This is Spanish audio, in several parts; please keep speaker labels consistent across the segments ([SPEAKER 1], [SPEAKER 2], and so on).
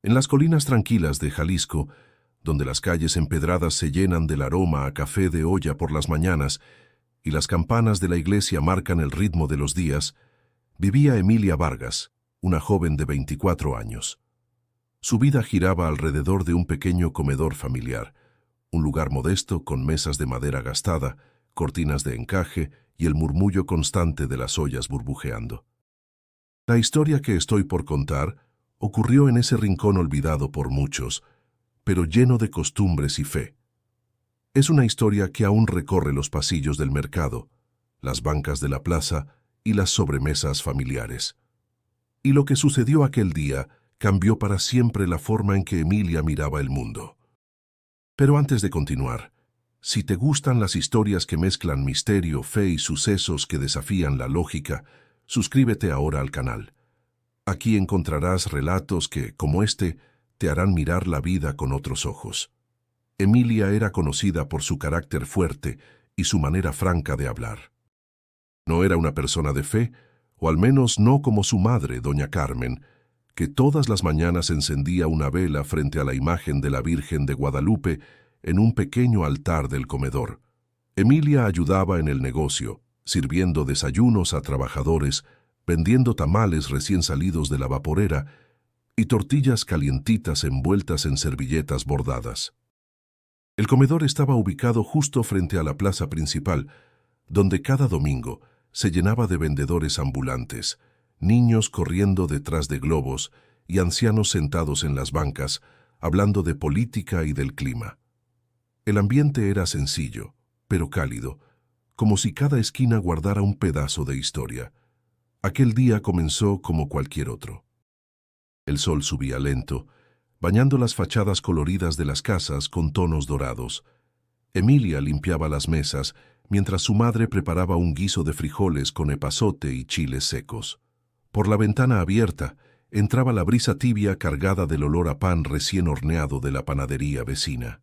[SPEAKER 1] En las colinas tranquilas de Jalisco, donde las calles empedradas se llenan del aroma a café de olla por las mañanas y las campanas de la iglesia marcan el ritmo de los días, vivía Emilia Vargas, una joven de 24 años. Su vida giraba alrededor de un pequeño comedor familiar, un lugar modesto con mesas de madera gastada, cortinas de encaje y el murmullo constante de las ollas burbujeando. La historia que estoy por contar ocurrió en ese rincón olvidado por muchos, pero lleno de costumbres y fe. Es una historia que aún recorre los pasillos del mercado, las bancas de la plaza y las sobremesas familiares. Y lo que sucedió aquel día cambió para siempre la forma en que Emilia miraba el mundo. Pero antes de continuar, si te gustan las historias que mezclan misterio, fe y sucesos que desafían la lógica, suscríbete ahora al canal. Aquí encontrarás relatos que, como este, te harán mirar la vida con otros ojos. Emilia era conocida por su carácter fuerte y su manera franca de hablar. No era una persona de fe, o al menos no como su madre, doña Carmen, que todas las mañanas encendía una vela frente a la imagen de la Virgen de Guadalupe en un pequeño altar del comedor. Emilia ayudaba en el negocio, sirviendo desayunos a trabajadores, vendiendo tamales recién salidos de la vaporera y tortillas calientitas envueltas en servilletas bordadas. El comedor estaba ubicado justo frente a la plaza principal, donde cada domingo se llenaba de vendedores ambulantes, niños corriendo detrás de globos y ancianos sentados en las bancas, hablando de política y del clima. El ambiente era sencillo, pero cálido, como si cada esquina guardara un pedazo de historia. Aquel día comenzó como cualquier otro. El sol subía lento, bañando las fachadas coloridas de las casas con tonos dorados. Emilia limpiaba las mesas, mientras su madre preparaba un guiso de frijoles con epazote y chiles secos. Por la ventana abierta, entraba la brisa tibia cargada del olor a pan recién horneado de la panadería vecina.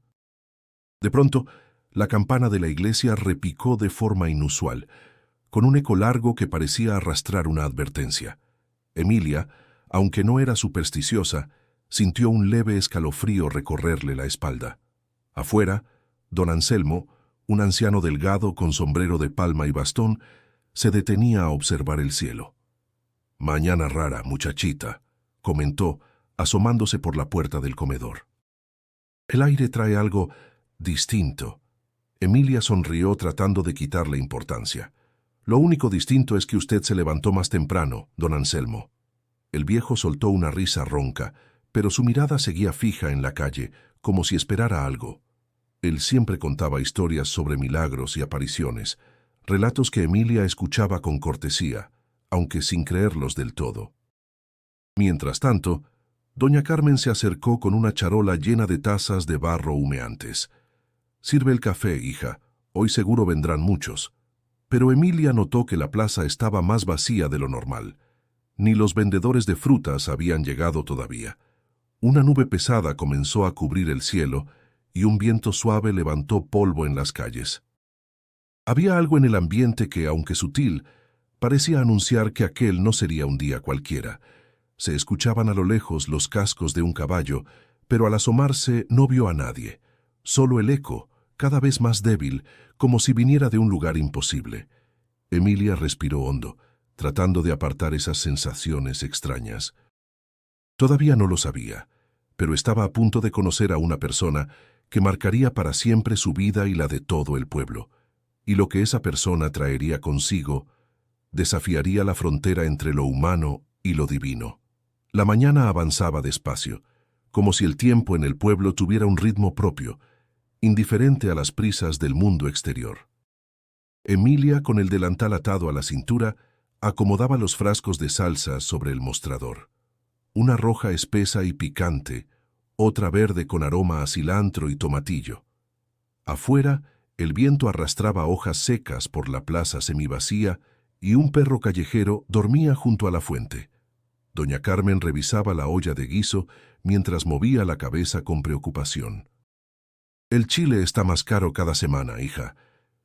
[SPEAKER 1] De pronto, la campana de la iglesia repicó de forma inusual, con un eco largo que parecía arrastrar una advertencia. Emilia, aunque no era supersticiosa, sintió un leve escalofrío recorrerle la espalda. Afuera, don Anselmo, un anciano delgado con sombrero de palma y bastón, se detenía a observar el cielo. «Mañana rara, muchachita», comentó, asomándose por la puerta del comedor. «El aire trae algo distinto». Emilia sonrió tratando de quitarle importancia. «Lo único distinto es que usted se levantó más temprano, don Anselmo». El viejo soltó una risa ronca, pero su mirada seguía fija en la calle, como si esperara algo. Él siempre contaba historias sobre milagros y apariciones, relatos que Emilia escuchaba con cortesía, aunque sin creerlos del todo. Mientras tanto, doña Carmen se acercó con una charola llena de tazas de barro humeantes. «Sirve el café, hija, hoy seguro vendrán muchos». Pero Emilia notó que la plaza estaba más vacía de lo normal. Ni los vendedores de frutas habían llegado todavía. Una nube pesada comenzó a cubrir el cielo y un viento suave levantó polvo en las calles. Había algo en el ambiente que, aunque sutil, parecía anunciar que aquel no sería un día cualquiera. Se escuchaban a lo lejos los cascos de un caballo, pero al asomarse no vio a nadie. Solo el eco, cada vez más débil, como si viniera de un lugar imposible. Emilia respiró hondo, tratando de apartar esas sensaciones extrañas. Todavía no lo sabía, pero estaba a punto de conocer a una persona que marcaría para siempre su vida y la de todo el pueblo. Y lo que esa persona traería consigo desafiaría la frontera entre lo humano y lo divino. La mañana avanzaba despacio, como si el tiempo en el pueblo tuviera un ritmo propio, indiferente a las prisas del mundo exterior. Emilia, con el delantal atado a la cintura, acomodaba los frascos de salsa sobre el mostrador. Una roja espesa y picante, otra verde con aroma a cilantro y tomatillo. Afuera, el viento arrastraba hojas secas por la plaza semivacía y un perro callejero dormía junto a la fuente. Doña Carmen revisaba la olla de guiso mientras movía la cabeza con preocupación. «El chile está más caro cada semana, hija.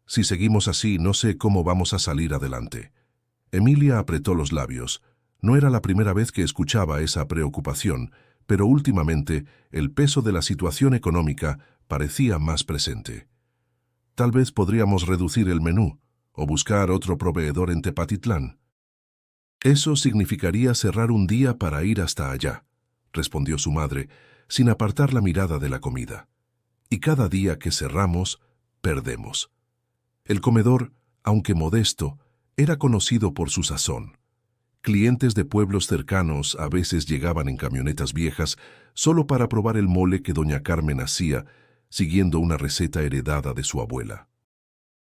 [SPEAKER 1] Si seguimos así, no sé cómo vamos a salir adelante». Emilia apretó los labios. No era la primera vez que escuchaba esa preocupación, pero últimamente el peso de la situación económica parecía más presente. Tal vez podríamos reducir el menú o buscar otro proveedor en Tepatitlán. Eso significaría cerrar un día para ir hasta allá, respondió su madre, sin apartar la mirada de la comida. Y cada día que cerramos, perdemos. El comedor, aunque modesto, era conocido por su sazón. Clientes de pueblos cercanos a veces llegaban en camionetas viejas solo para probar el mole que doña Carmen hacía, siguiendo una receta heredada de su abuela.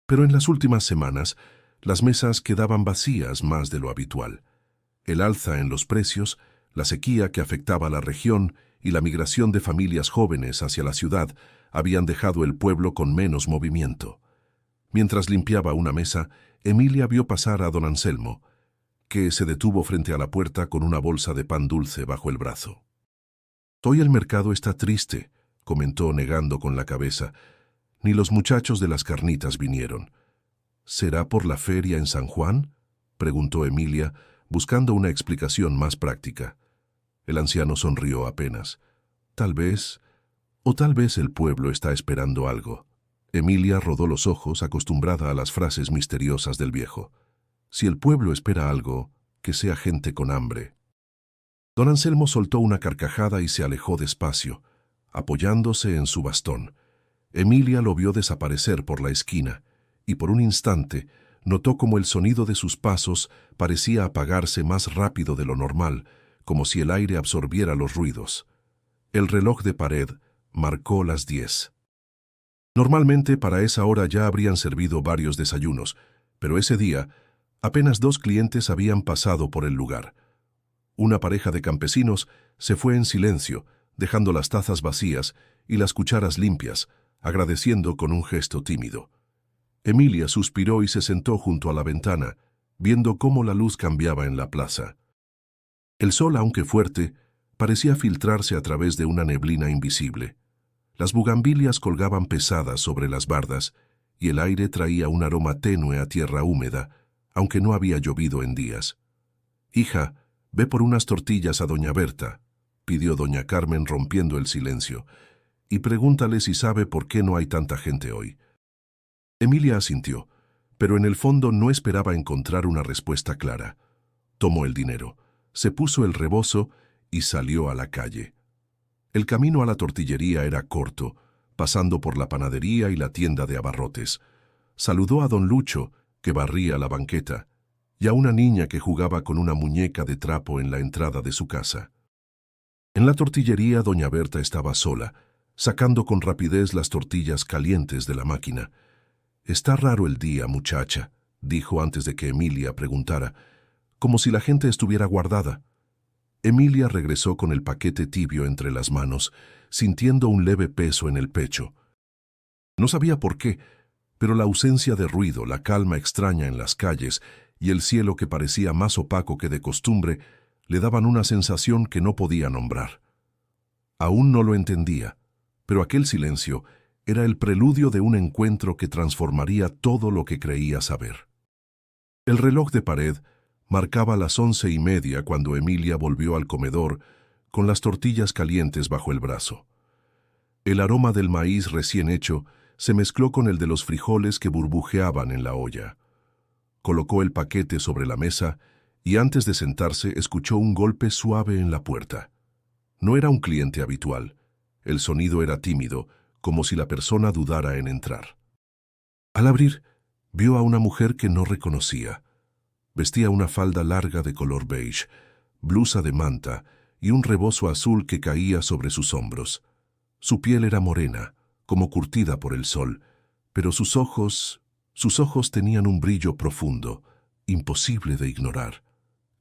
[SPEAKER 1] Pero en las últimas semanas, las mesas quedaban vacías más de lo habitual. El alza en los precios, la sequía que afectaba a la región y la migración de familias jóvenes hacia la ciudad habían dejado el pueblo con menos movimiento. Mientras limpiaba una mesa, Emilia vio pasar a don Anselmo, que se detuvo frente a la puerta con una bolsa de pan dulce bajo el brazo. «Hoy el mercado está triste», comentó negando con la cabeza. «Ni los muchachos de las carnitas vinieron». «¿Será por la feria en San Juan?», preguntó Emilia, buscando una explicación más práctica. El anciano sonrió apenas. «Tal vez el pueblo está esperando algo». Emilia rodó los ojos, acostumbrada a las frases misteriosas del viejo. «Si el pueblo espera algo, que sea gente con hambre». Don Anselmo soltó una carcajada y se alejó despacio, apoyándose en su bastón. Emilia lo vio desaparecer por la esquina, y por un instante notó como el sonido de sus pasos parecía apagarse más rápido de lo normal, como si el aire absorbiera los ruidos. El reloj de pared marcó las 10. Normalmente para esa hora ya habrían servido varios desayunos, pero ese día apenas 2 clientes habían pasado por el lugar. Una pareja de campesinos se fue en silencio, dejando las tazas vacías y las cucharas limpias, agradeciendo con un gesto tímido. Emilia suspiró y se sentó junto a la ventana, viendo cómo la luz cambiaba en la plaza. El sol, aunque fuerte, parecía filtrarse a través de una neblina invisible. Las bugambilias colgaban pesadas sobre las bardas y el aire traía un aroma tenue a tierra húmeda, aunque no había llovido en días. «Hija, ve por unas tortillas a doña Berta», pidió doña Carmen rompiendo el silencio, «y pregúntale si sabe por qué no hay tanta gente hoy». Emilia asintió, pero en el fondo no esperaba encontrar una respuesta clara. Tomó el dinero, se puso el rebozo y salió a la calle. El camino a la tortillería era corto, pasando por la panadería y la tienda de abarrotes. Saludó a don Lucho, que barría la banqueta, y a una niña que jugaba con una muñeca de trapo en la entrada de su casa. En la tortillería doña Berta estaba sola, sacando con rapidez las tortillas calientes de la máquina. «Está raro el día, muchacha», dijo antes de que Emilia preguntara, como si la gente estuviera guardada. Emilia regresó con el paquete tibio entre las manos, sintiendo un leve peso en el pecho. No sabía por qué, pero la ausencia de ruido, la calma extraña en las calles y el cielo que parecía más opaco que de costumbre le daban una sensación que no podía nombrar. Aún no lo entendía, pero aquel silencio era el preludio de un encuentro que transformaría todo lo que creía saber. El reloj de pared marcaba las 11:30 cuando Emilia volvió al comedor con las tortillas calientes bajo el brazo. El aroma del maíz recién hecho se mezcló con el de los frijoles que burbujeaban en la olla. Colocó el paquete sobre la mesa y antes de sentarse escuchó un golpe suave en la puerta. No era un cliente habitual. El sonido era tímido, como si la persona dudara en entrar. Al abrir, vio a una mujer que no reconocía. Vestía una falda larga de color beige, blusa de manta y un rebozo azul que caía sobre sus hombros. Su piel era morena, como curtida por el sol, pero sus ojos tenían un brillo profundo, imposible de ignorar.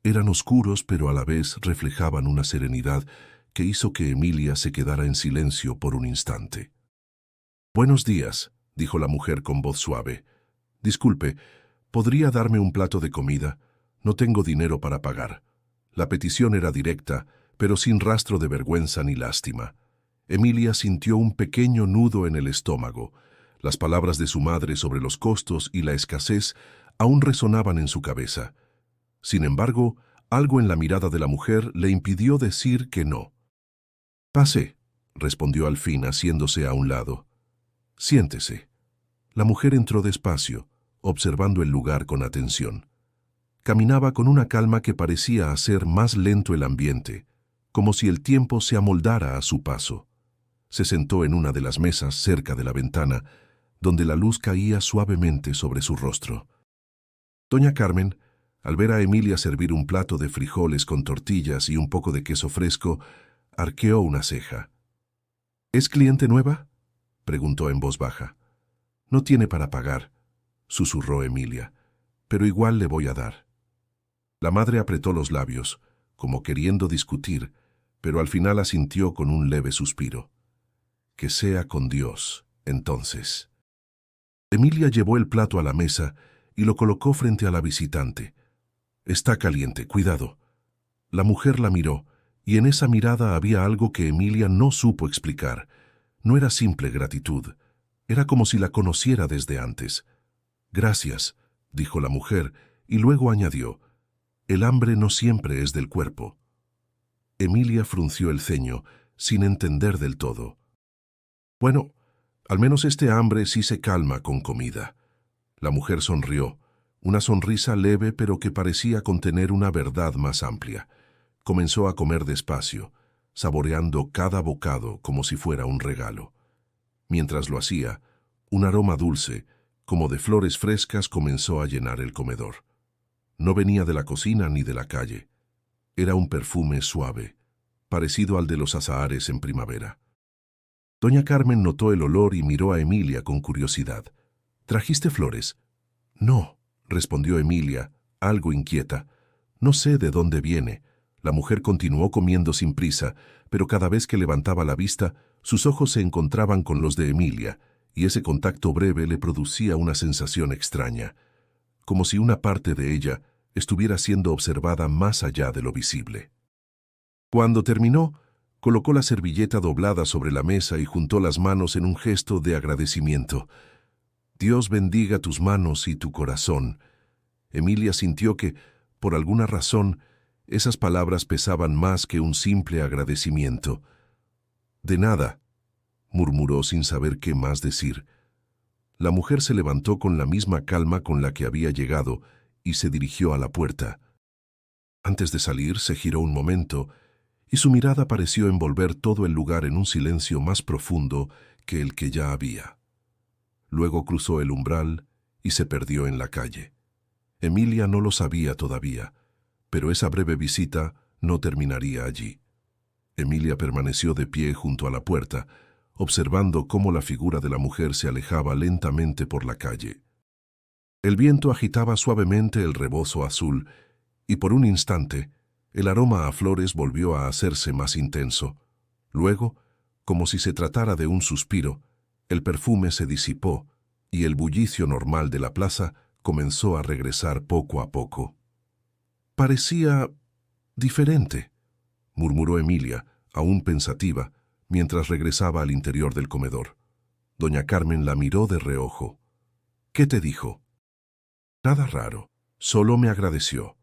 [SPEAKER 1] Eran oscuros, pero a la vez reflejaban una serenidad que hizo que Emilia se quedara en silencio por un instante. «Buenos días», dijo la mujer con voz suave. «Disculpe, ¿podría darme un plato de comida? No tengo dinero para pagar». La petición era directa, pero sin rastro de vergüenza ni lástima. Emilia sintió un pequeño nudo en el estómago. Las palabras de su madre sobre los costos y la escasez aún resonaban en su cabeza. Sin embargo, algo en la mirada de la mujer le impidió decir que no. Pase, respondió al fin, haciéndose a un lado. Siéntese. La mujer entró despacio, observando el lugar con atención. Caminaba con una calma que parecía hacer más lento el ambiente, como si el tiempo se amoldara a su paso. Se sentó en una de las mesas cerca de la ventana, donde la luz caía suavemente sobre su rostro. Doña Carmen, al ver a Emilia servir un plato de frijoles con tortillas y un poco de queso fresco, arqueó una ceja. ¿Es cliente nueva?, preguntó en voz baja. No tiene para pagar, susurró Emilia, pero igual le voy a dar. La madre apretó los labios, como queriendo discutir, pero al final asintió con un leve suspiro. Que sea con Dios, entonces. Emilia llevó el plato a la mesa y lo colocó frente a la visitante. Está caliente, cuidado. La mujer la miró, y en esa mirada había algo que Emilia no supo explicar. No era simple gratitud, era como si la conociera desde antes. Gracias, dijo la mujer, y luego añadió, el hambre no siempre es del cuerpo. Emilia frunció el ceño, sin entender del todo. Bueno, al menos este hambre sí se calma con comida. La mujer sonrió, una sonrisa leve pero que parecía contener una verdad más amplia. Comenzó a comer despacio, saboreando cada bocado como si fuera un regalo. Mientras lo hacía, un aroma dulce, como de flores frescas, comenzó a llenar el comedor. No venía de la cocina ni de la calle. Era un perfume suave, parecido al de los azahares en primavera. Doña Carmen notó el olor y miró a Emilia con curiosidad. ¿Trajiste flores? No, respondió Emilia, algo inquieta. No sé de dónde viene. La mujer continuó comiendo sin prisa, pero cada vez que levantaba la vista, sus ojos se encontraban con los de Emilia, y ese contacto breve le producía una sensación extraña, como si una parte de ella estuviera siendo observada más allá de lo visible. Cuando terminó, colocó la servilleta doblada sobre la mesa y juntó las manos en un gesto de agradecimiento. Dios bendiga tus manos y tu corazón. Emilia sintió que, por alguna razón, esas palabras pesaban más que un simple agradecimiento. De nada, murmuró sin saber qué más decir. La mujer se levantó con la misma calma con la que había llegado y se dirigió a la puerta. Antes de salir, se giró un momento y su mirada pareció envolver todo el lugar en un silencio más profundo que el que ya había. Luego cruzó el umbral y se perdió en la calle. Emilia no lo sabía todavía, pero esa breve visita no terminaría allí. Emilia permaneció de pie junto a la puerta, observando cómo la figura de la mujer se alejaba lentamente por la calle. El viento agitaba suavemente el rebozo azul, y por un instante, el aroma a flores volvió a hacerse más intenso. Luego, como si se tratara de un suspiro, el perfume se disipó, y el bullicio normal de la plaza comenzó a regresar poco a poco. Parecía diferente, murmuró Emilia, aún pensativa, mientras regresaba al interior del comedor. Doña Carmen la miró de reojo. ¿Qué te dijo? Nada raro, solo me agradeció.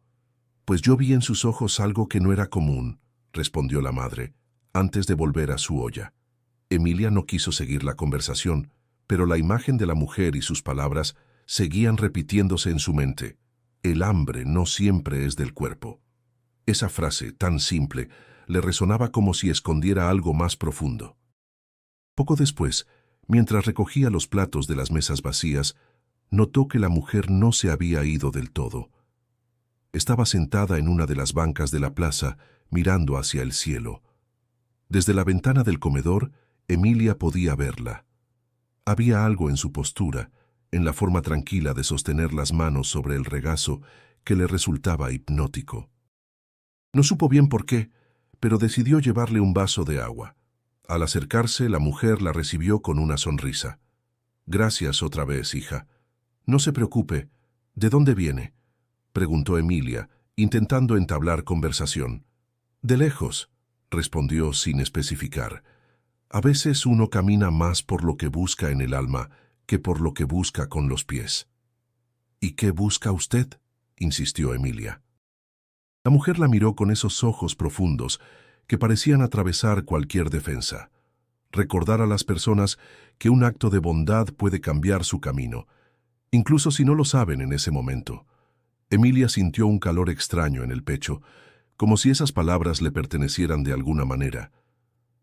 [SPEAKER 1] Pues yo vi en sus ojos algo que no era común, respondió la madre, antes de volver a su olla. Emilia no quiso seguir la conversación, pero la imagen de la mujer y sus palabras seguían repitiéndose en su mente. El hambre no siempre es del cuerpo. Esa frase, tan simple, le resonaba como si escondiera algo más profundo. Poco después, mientras recogía los platos de las mesas vacías, notó que la mujer no se había ido del todo. Estaba sentada en una de las bancas de la plaza, mirando hacia el cielo. Desde la ventana del comedor, Emilia podía verla. Había algo en su postura, en la forma tranquila de sostener las manos sobre el regazo, que le resultaba hipnótico. No supo bien por qué, pero decidió llevarle un vaso de agua. Al acercarse, la mujer la recibió con una sonrisa. «Gracias otra vez, hija. No se preocupe. ¿De dónde viene?», preguntó Emilia, intentando entablar conversación. «De lejos», respondió sin especificar. «A veces uno camina más por lo que busca en el alma que por lo que busca con los pies». «¿Y qué busca usted?», insistió Emilia. La mujer la miró con esos ojos profundos que parecían atravesar cualquier defensa. Recordar a las personas que un acto de bondad puede cambiar su camino, incluso si no lo saben en ese momento. Emilia sintió un calor extraño en el pecho, como si esas palabras le pertenecieran de alguna manera.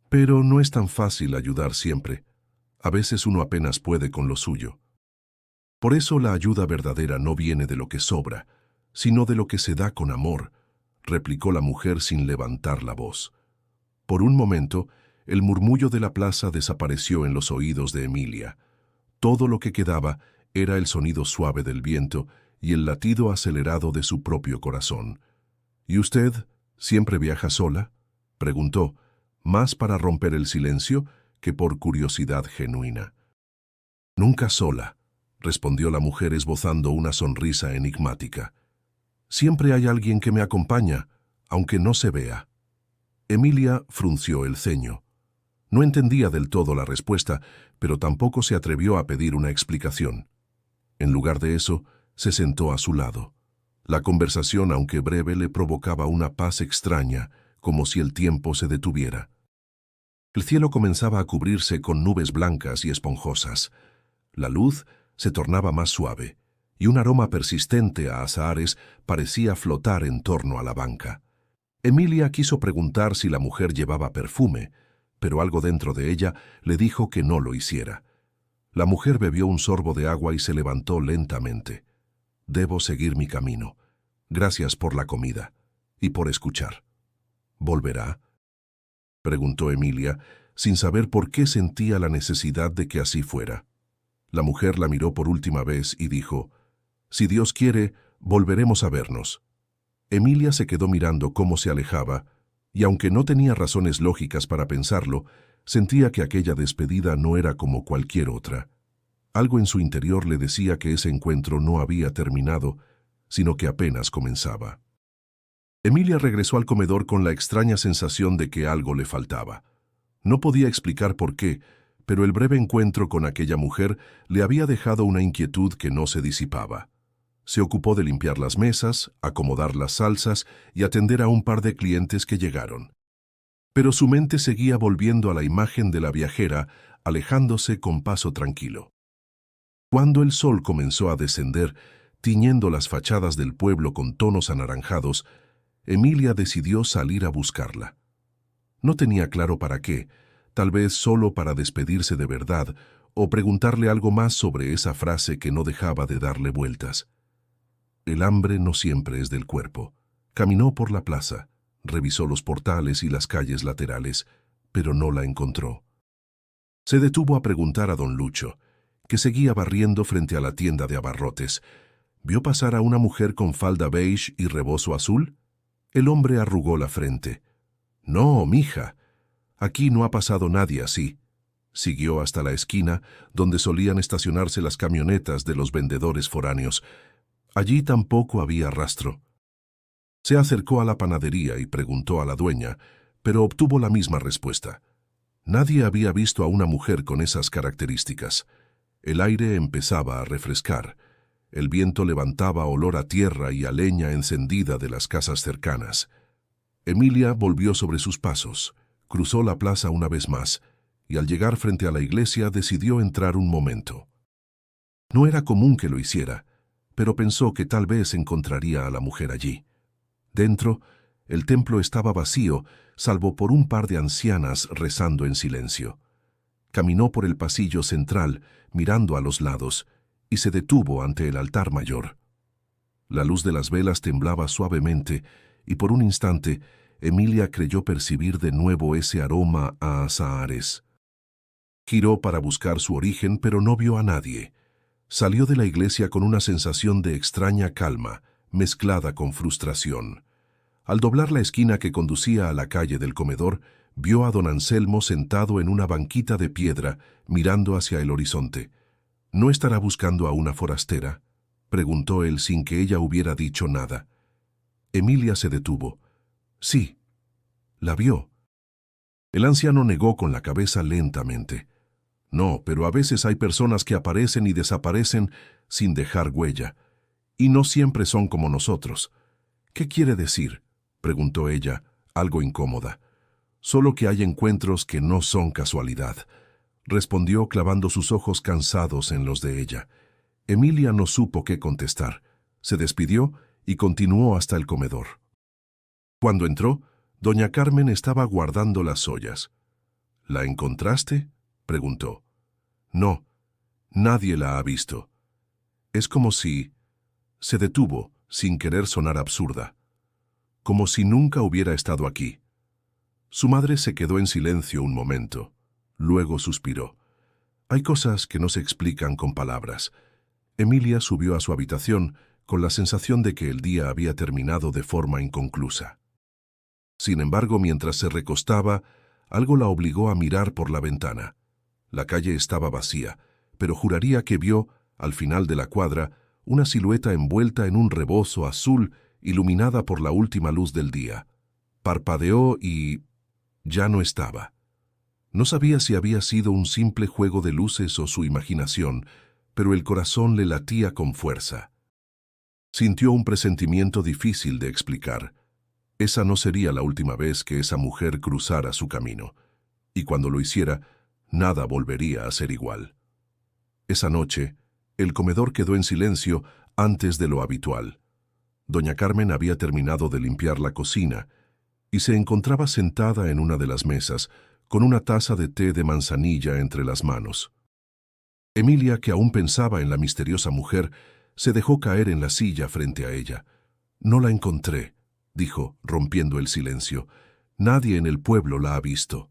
[SPEAKER 1] Pero no es tan fácil ayudar siempre. A veces uno apenas puede con lo suyo. Por eso la ayuda verdadera no viene de lo que sobra, sino de lo que se da con amor, replicó la mujer sin levantar la voz. Por un momento, el murmullo de la plaza desapareció en los oídos de Emilia. Todo lo que quedaba era el sonido suave del viento y el latido acelerado de su propio corazón. ¿Y usted siempre viaja sola?, preguntó, más para romper el silencio que por curiosidad genuina. Nunca sola, respondió la mujer esbozando una sonrisa enigmática. Siempre hay alguien que me acompaña, aunque no se vea. Emilia frunció el ceño. No entendía del todo la respuesta, pero tampoco se atrevió a pedir una explicación. En lugar de eso, se sentó a su lado. La conversación, aunque breve, le provocaba una paz extraña, como si el tiempo se detuviera. El cielo comenzaba a cubrirse con nubes blancas y esponjosas. La luz se tornaba más suave, y un aroma persistente a azahares parecía flotar en torno a la banca. Emilia quiso preguntar si la mujer llevaba perfume, pero algo dentro de ella le dijo que no lo hiciera. La mujer bebió un sorbo de agua y se levantó lentamente. Debo seguir mi camino. Gracias por la comida y por escuchar. ¿Volverá?, preguntó Emilia, sin saber por qué sentía la necesidad de que así fuera. La mujer la miró por última vez y dijo, «Si Dios quiere, volveremos a vernos». Emilia se quedó mirando cómo se alejaba, y aunque no tenía razones lógicas para pensarlo, sentía que aquella despedida no era como cualquier otra. Algo en su interior le decía que ese encuentro no había terminado, sino que apenas comenzaba. Emilia regresó al comedor con la extraña sensación de que algo le faltaba. No podía explicar por qué, pero el breve encuentro con aquella mujer le había dejado una inquietud que no se disipaba. Se ocupó de limpiar las mesas, acomodar las salsas y atender a un par de clientes que llegaron. Pero su mente seguía volviendo a la imagen de la viajera, alejándose con paso tranquilo. Cuando el sol comenzó a descender, tiñendo las fachadas del pueblo con tonos anaranjados, Emilia decidió salir a buscarla. No tenía claro para qué, tal vez solo para despedirse de verdad o preguntarle algo más sobre esa frase que no dejaba de darle vueltas. El hambre no siempre es del cuerpo. Caminó por la plaza, revisó los portales y las calles laterales, pero no la encontró. Se detuvo a preguntar a don Lucho, que seguía barriendo frente a la tienda de abarrotes. ¿Vio pasar a una mujer con falda beige y rebozo azul? El hombre arrugó la frente. «No, mija, aquí no ha pasado nadie así». Siguió hasta la esquina, donde solían estacionarse las camionetas de los vendedores foráneos. Allí tampoco había rastro. Se acercó a la panadería y preguntó a la dueña, pero obtuvo la misma respuesta. Nadie había visto a una mujer con esas características. El aire empezaba a refrescar. El viento levantaba olor a tierra y a leña encendida de las casas cercanas. Emilia volvió sobre sus pasos, cruzó la plaza una vez más, y al llegar frente a la iglesia decidió entrar un momento. No era común que lo hiciera, pero pensó que tal vez encontraría a la mujer allí. Dentro, el templo estaba vacío, salvo por un par de ancianas rezando en silencio. Caminó por el pasillo central, mirando a los lados, y se detuvo ante el altar mayor. La luz de las velas temblaba suavemente, y por un instante Emilia creyó percibir de nuevo ese aroma a azahares. Giró para buscar su origen, pero no vio a nadie. Salió de la iglesia con una sensación de extraña calma, mezclada con frustración. Al doblar la esquina que conducía a la calle del comedor, vio a don Anselmo sentado en una banquita de piedra, mirando hacia el horizonte. «¿No estará buscando a una forastera?», preguntó él sin que ella hubiera dicho nada. Emilia se detuvo. «Sí». «¿La vio?». El anciano negó con la cabeza lentamente. «No, pero a veces hay personas que aparecen y desaparecen sin dejar huella, y no siempre son como nosotros». «¿Qué quiere decir?», preguntó ella, algo incómoda. Solo que hay encuentros que no son casualidad, respondió clavando sus ojos cansados en los de ella. Emilia no supo qué contestar. Se despidió y continuó hasta el comedor. Cuando entró, doña Carmen estaba guardando las ollas. ¿La encontraste?, preguntó. No, nadie la ha visto. Es como si... Se detuvo, sin querer sonar absurda. Como si nunca hubiera estado aquí. Su madre se quedó en silencio un momento. Luego suspiró. Hay cosas que no se explican con palabras. Emilia subió a su habitación con la sensación de que el día había terminado de forma inconclusa. Sin embargo, mientras se recostaba, algo la obligó a mirar por la ventana. La calle estaba vacía, pero juraría que vio, al final de la cuadra, una silueta envuelta en un rebozo azul iluminada por la última luz del día. Parpadeó y... ya no estaba. No sabía si había sido un simple juego de luces o su imaginación, pero el corazón le latía con fuerza. Sintió un presentimiento difícil de explicar. Esa no sería la última vez que esa mujer cruzara su camino, y cuando lo hiciera, nada volvería a ser igual. Esa noche, el comedor quedó en silencio antes de lo habitual. Doña Carmen había terminado de limpiar la cocina y se encontraba sentada en una de las mesas, con una taza de té de manzanilla entre las manos. Emilia, que aún pensaba en la misteriosa mujer, se dejó caer en la silla frente a ella. «No la encontré», dijo, rompiendo el silencio. «Nadie en el pueblo la ha visto».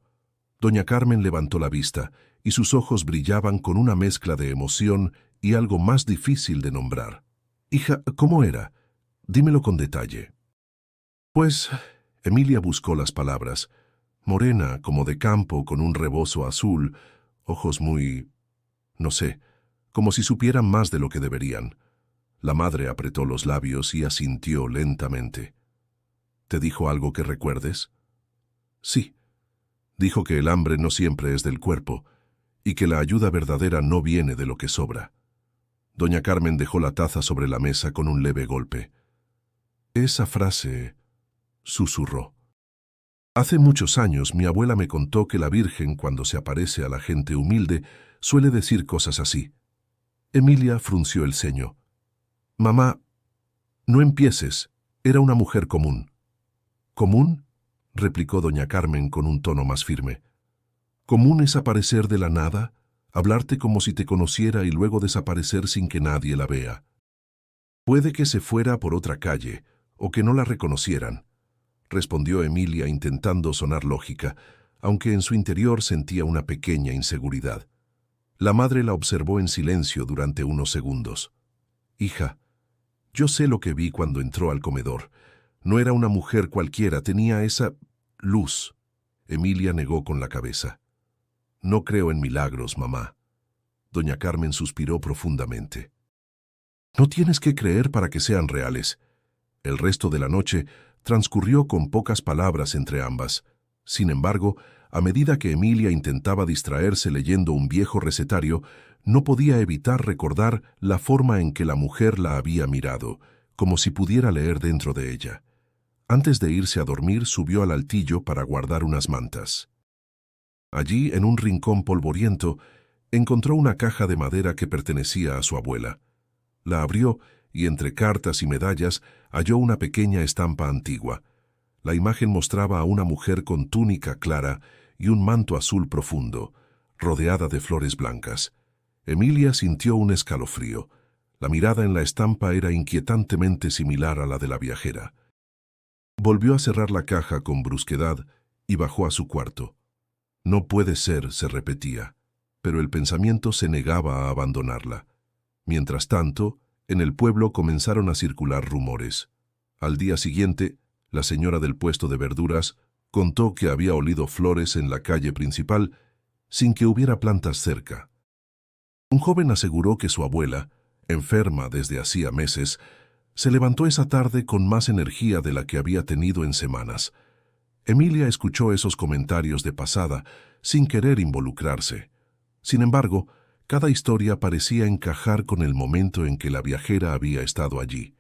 [SPEAKER 1] Doña Carmen levantó la vista y sus ojos brillaban con una mezcla de emoción y algo más difícil de nombrar. «Hija, ¿cómo era? Dímelo con detalle». Pues, Emilia buscó las palabras. Morena, como de campo, con un rebozo azul, ojos muy... no sé, como si supieran más de lo que deberían. La madre apretó los labios y asintió lentamente. «¿Te dijo algo que recuerdes?» «Sí. Dijo que el hambre no siempre es del cuerpo y que la ayuda verdadera no viene de lo que sobra». Doña Carmen dejó la taza sobre la mesa con un leve golpe. «Esa frase», susurró. «Hace muchos años mi abuela me contó que la Virgen, cuando se aparece a la gente humilde, suele decir cosas así». Emilia frunció el ceño. «Mamá, no empieces. Era una mujer común». «¿Común?», replicó doña Carmen con un tono más firme. «¿Común es aparecer de la nada, hablarte como si te conociera y luego desaparecer sin que nadie la vea? Puede que se fuera por otra calle o que no la reconocieran», respondió Emilia intentando sonar lógica, aunque en su interior sentía una pequeña inseguridad. La madre la observó en silencio durante unos segundos. «Hija, yo sé lo que vi cuando entró al comedor. No era una mujer cualquiera, tenía esa luz». Emilia negó con la cabeza. «No creo en milagros, mamá». Doña Carmen suspiró profundamente. «No tienes que creer para que sean reales». El resto de la noche transcurrió con pocas palabras entre ambas. Sin embargo, a medida que Emilia intentaba distraerse leyendo un viejo recetario, no podía evitar recordar la forma en que la mujer la había mirado, como si pudiera leer dentro de ella. Antes de irse a dormir, subió al altillo para guardar unas mantas. Allí, en un rincón polvoriento, encontró una caja de madera que pertenecía a su abuela. La abrió y entre cartas y medallas halló una pequeña estampa antigua. La imagen mostraba a una mujer con túnica clara y un manto azul profundo, rodeada de flores blancas. Emilia sintió un escalofrío. La mirada en la estampa era inquietantemente similar a la de la viajera. Volvió a cerrar la caja con brusquedad y bajó a su cuarto. «No puede ser», se repetía, pero el pensamiento se negaba a abandonarla. Mientras tanto, en el pueblo comenzaron a circular rumores. Al día siguiente, la señora del puesto de verduras contó que había olido flores en la calle principal sin que hubiera plantas cerca. Un joven aseguró que su abuela, enferma desde hacía meses, se levantó esa tarde con más energía de la que había tenido en semanas. Emilia escuchó esos comentarios de pasada, sin querer involucrarse. Sin embargo, cada historia parecía encajar con el momento en que la viajera había estado allí.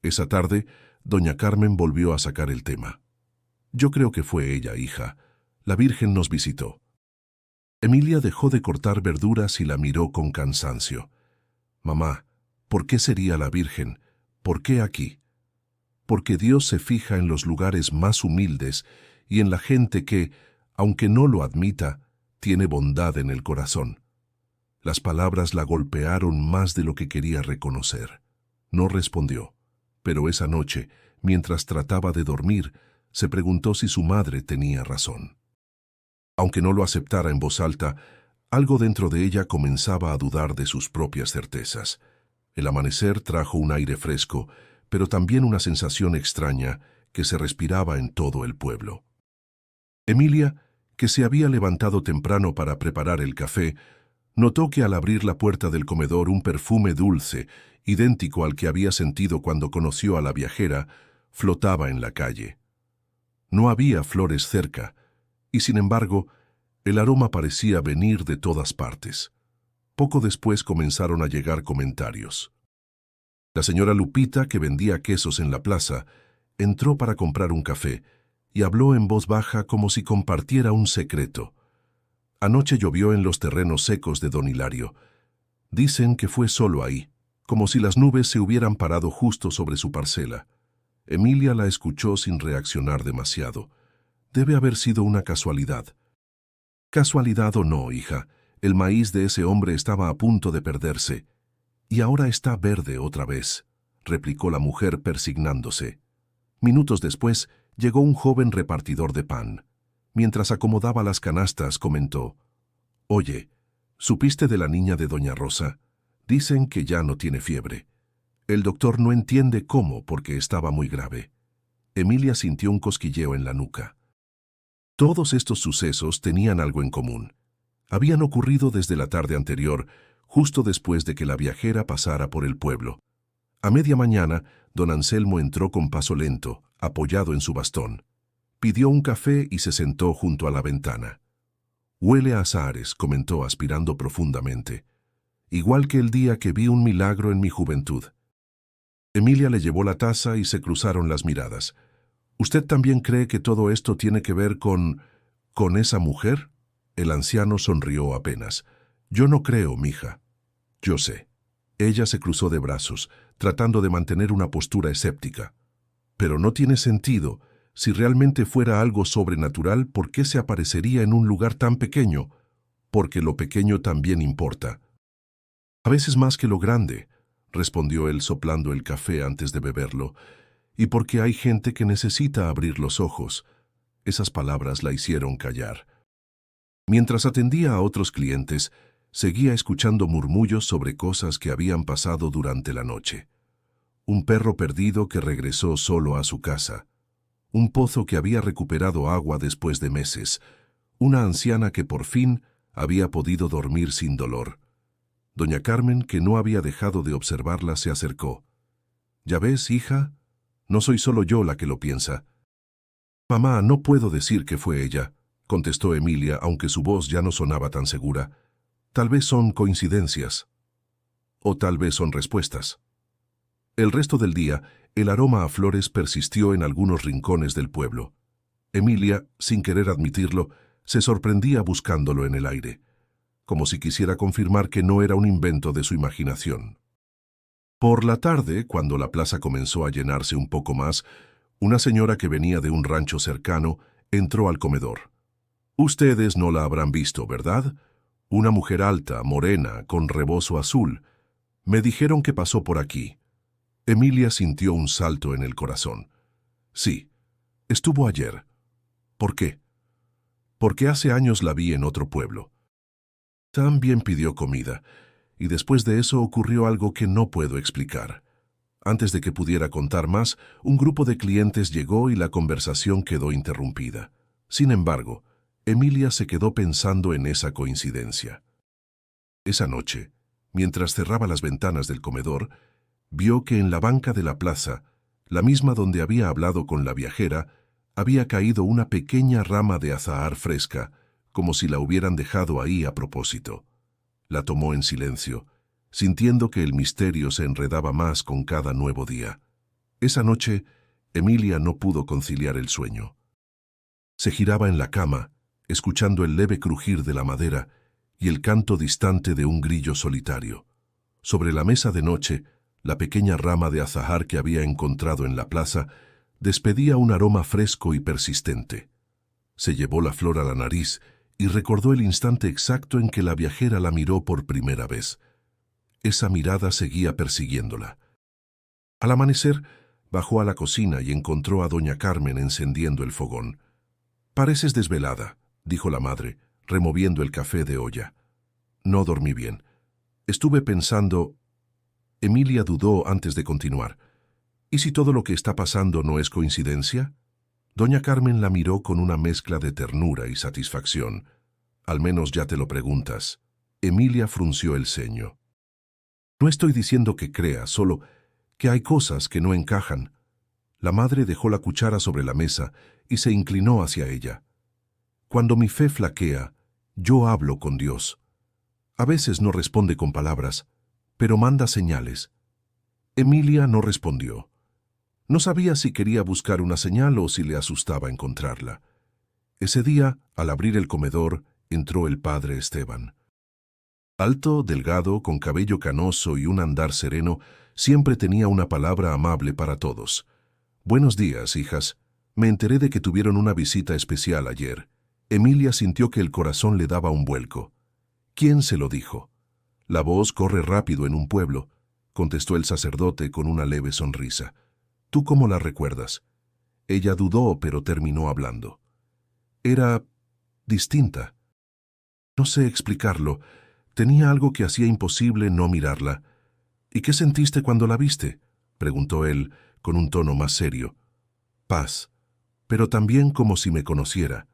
[SPEAKER 1] Esa tarde, doña Carmen volvió a sacar el tema. «Yo creo que fue ella, hija. La Virgen nos visitó. Emilia dejó de cortar verduras y la miró con cansancio. Mamá, ¿por qué sería la Virgen? ¿Por qué aquí? Porque Dios se fija en los lugares más humildes y en la gente que, aunque no lo admita, tiene bondad en el corazón. Las palabras la golpearon más de lo que quería reconocer. No respondió, pero esa noche, mientras trataba de dormir, se preguntó si su madre tenía razón. Aunque no lo aceptara en voz alta, algo dentro de ella comenzaba a dudar de sus propias certezas. El amanecer trajo un aire fresco, pero también una sensación extraña que se respiraba en todo el pueblo. Emilia, que se había levantado temprano para preparar el café, notó que al abrir la puerta del comedor un perfume dulce, idéntico al que había sentido cuando conoció a la viajera, flotaba en la calle. No había flores cerca, y sin embargo, el aroma parecía venir de todas partes. Poco después comenzaron a llegar comentarios. La señora Lupita, que vendía quesos en la plaza, entró para comprar un café y habló en voz baja como si compartiera un secreto. Anoche llovió en los terrenos secos de don Hilario. Dicen que fue solo ahí, como si las nubes se hubieran parado justo sobre su parcela. Emilia la escuchó sin reaccionar demasiado. Debe haber sido una casualidad. Casualidad o no, hija, el maíz de ese hombre estaba a punto de perderse. Y ahora está verde otra vez, replicó la mujer persignándose. Minutos después, llegó un joven repartidor de pan. Mientras acomodaba las canastas, comentó: «Oye, ¿supiste de la niña de doña Rosa? Dicen que ya no tiene fiebre. El doctor no entiende cómo porque estaba muy grave». Emilia sintió un cosquilleo en la nuca. Todos estos sucesos tenían algo en común. Habían ocurrido desde la tarde anterior, justo después de que la viajera pasara por el pueblo. A media mañana, don Anselmo entró con paso lento, apoyado en su bastón. Pidió un café y se sentó junto a la ventana. «Huele a azahares», comentó aspirando profundamente. «Igual que el día que vi un milagro en mi juventud». Emilia le llevó la taza y se cruzaron las miradas. «¿Usted también cree que todo esto tiene que ver con esa mujer?» El anciano sonrió apenas. «Yo no creo, mija». «Yo sé». Ella se cruzó de brazos, tratando de mantener una postura escéptica. «Pero no tiene sentido. Si realmente fuera algo sobrenatural, ¿por qué se aparecería en un lugar tan pequeño? Porque lo pequeño también importa». «A veces más que lo grande», respondió él soplando el café antes de beberlo. «Y porque hay gente que necesita abrir los ojos». Esas palabras la hicieron callar. Mientras atendía a otros clientes, seguía escuchando murmullos sobre cosas que habían pasado durante la noche. Un perro perdido que regresó solo a su casa. Un pozo que había recuperado agua después de meses. Una anciana que por fin había podido dormir sin dolor. Doña Carmen, que no había dejado de observarla, se acercó. «¿Ya ves, hija? No soy solo yo la que lo piensa». «Mamá, no puedo decir que fue ella», contestó Emilia, aunque su voz ya no sonaba tan segura. «Tal vez son coincidencias. O tal vez son respuestas». El resto del día, el aroma a flores persistió en algunos rincones del pueblo. Emilia, sin querer admitirlo, se sorprendía buscándolo en el aire, como si quisiera confirmar que no era un invento de su imaginación. Por la tarde, cuando la plaza comenzó a llenarse un poco más, una señora que venía de un rancho cercano entró al comedor. Ustedes no la habrán visto, ¿verdad? Una mujer alta, morena, con rebozo azul. Me dijeron que pasó por aquí. Emilia sintió un salto en el corazón. Sí, estuvo ayer. ¿Por qué? Porque hace años la vi en otro pueblo. También pidió comida, y después de eso ocurrió algo que no puedo explicar. Antes de que pudiera contar más, un grupo de clientes llegó y la conversación quedó interrumpida. Sin embargo, Emilia se quedó pensando en esa coincidencia. Esa noche, mientras cerraba las ventanas del comedor, vio que en la banca de la plaza, la misma donde había hablado con la viajera, había caído una pequeña rama de azahar fresca, como si la hubieran dejado ahí a propósito. La tomó en silencio, sintiendo que el misterio se enredaba más con cada nuevo día. Esa noche, Emilia no pudo conciliar el sueño. Se giraba en la cama escuchando el leve crujir de la madera y el canto distante de un grillo solitario. Sobre la mesa de noche, la pequeña rama de azahar que había encontrado en la plaza despedía un aroma fresco y persistente. Se llevó la flor a la nariz y recordó el instante exacto en que la viajera la miró por primera vez. Esa mirada seguía persiguiéndola. Al amanecer, bajó a la cocina y encontró a doña Carmen encendiendo el fogón. «Pareces desvelada», dijo la madre, removiendo el café de olla. «No dormí bien. Estuve pensando...» Emilia dudó antes de continuar. «¿Y si todo lo que está pasando no es coincidencia?» Doña Carmen la miró con una mezcla de ternura y satisfacción. «Al menos ya te lo preguntas». Emilia frunció el ceño. «No estoy diciendo que creas, solo que hay cosas que no encajan». La madre dejó la cuchara sobre la mesa y se inclinó hacia ella. «Cuando mi fe flaquea, yo hablo con Dios. A veces no responde con palabras, pero manda señales». Emilia no respondió. No sabía si quería buscar una señal o si le asustaba encontrarla. Ese día, al abrir el comedor, entró el padre Esteban. Alto, delgado, con cabello canoso y un andar sereno, siempre tenía una palabra amable para todos. «Buenos días, hijas. Me enteré de que tuvieron una visita especial ayer». Emilia sintió que el corazón le daba un vuelco. «¿Quién se lo dijo?» «La voz corre rápido en un pueblo», contestó el sacerdote con una leve sonrisa. «¿Tú cómo la recuerdas?» Ella dudó, pero terminó hablando. «Era distinta. No sé explicarlo. Tenía algo que hacía imposible no mirarla». «¿Y qué sentiste cuando la viste?», preguntó él, con un tono más serio. «Paz, pero también como si me conociera.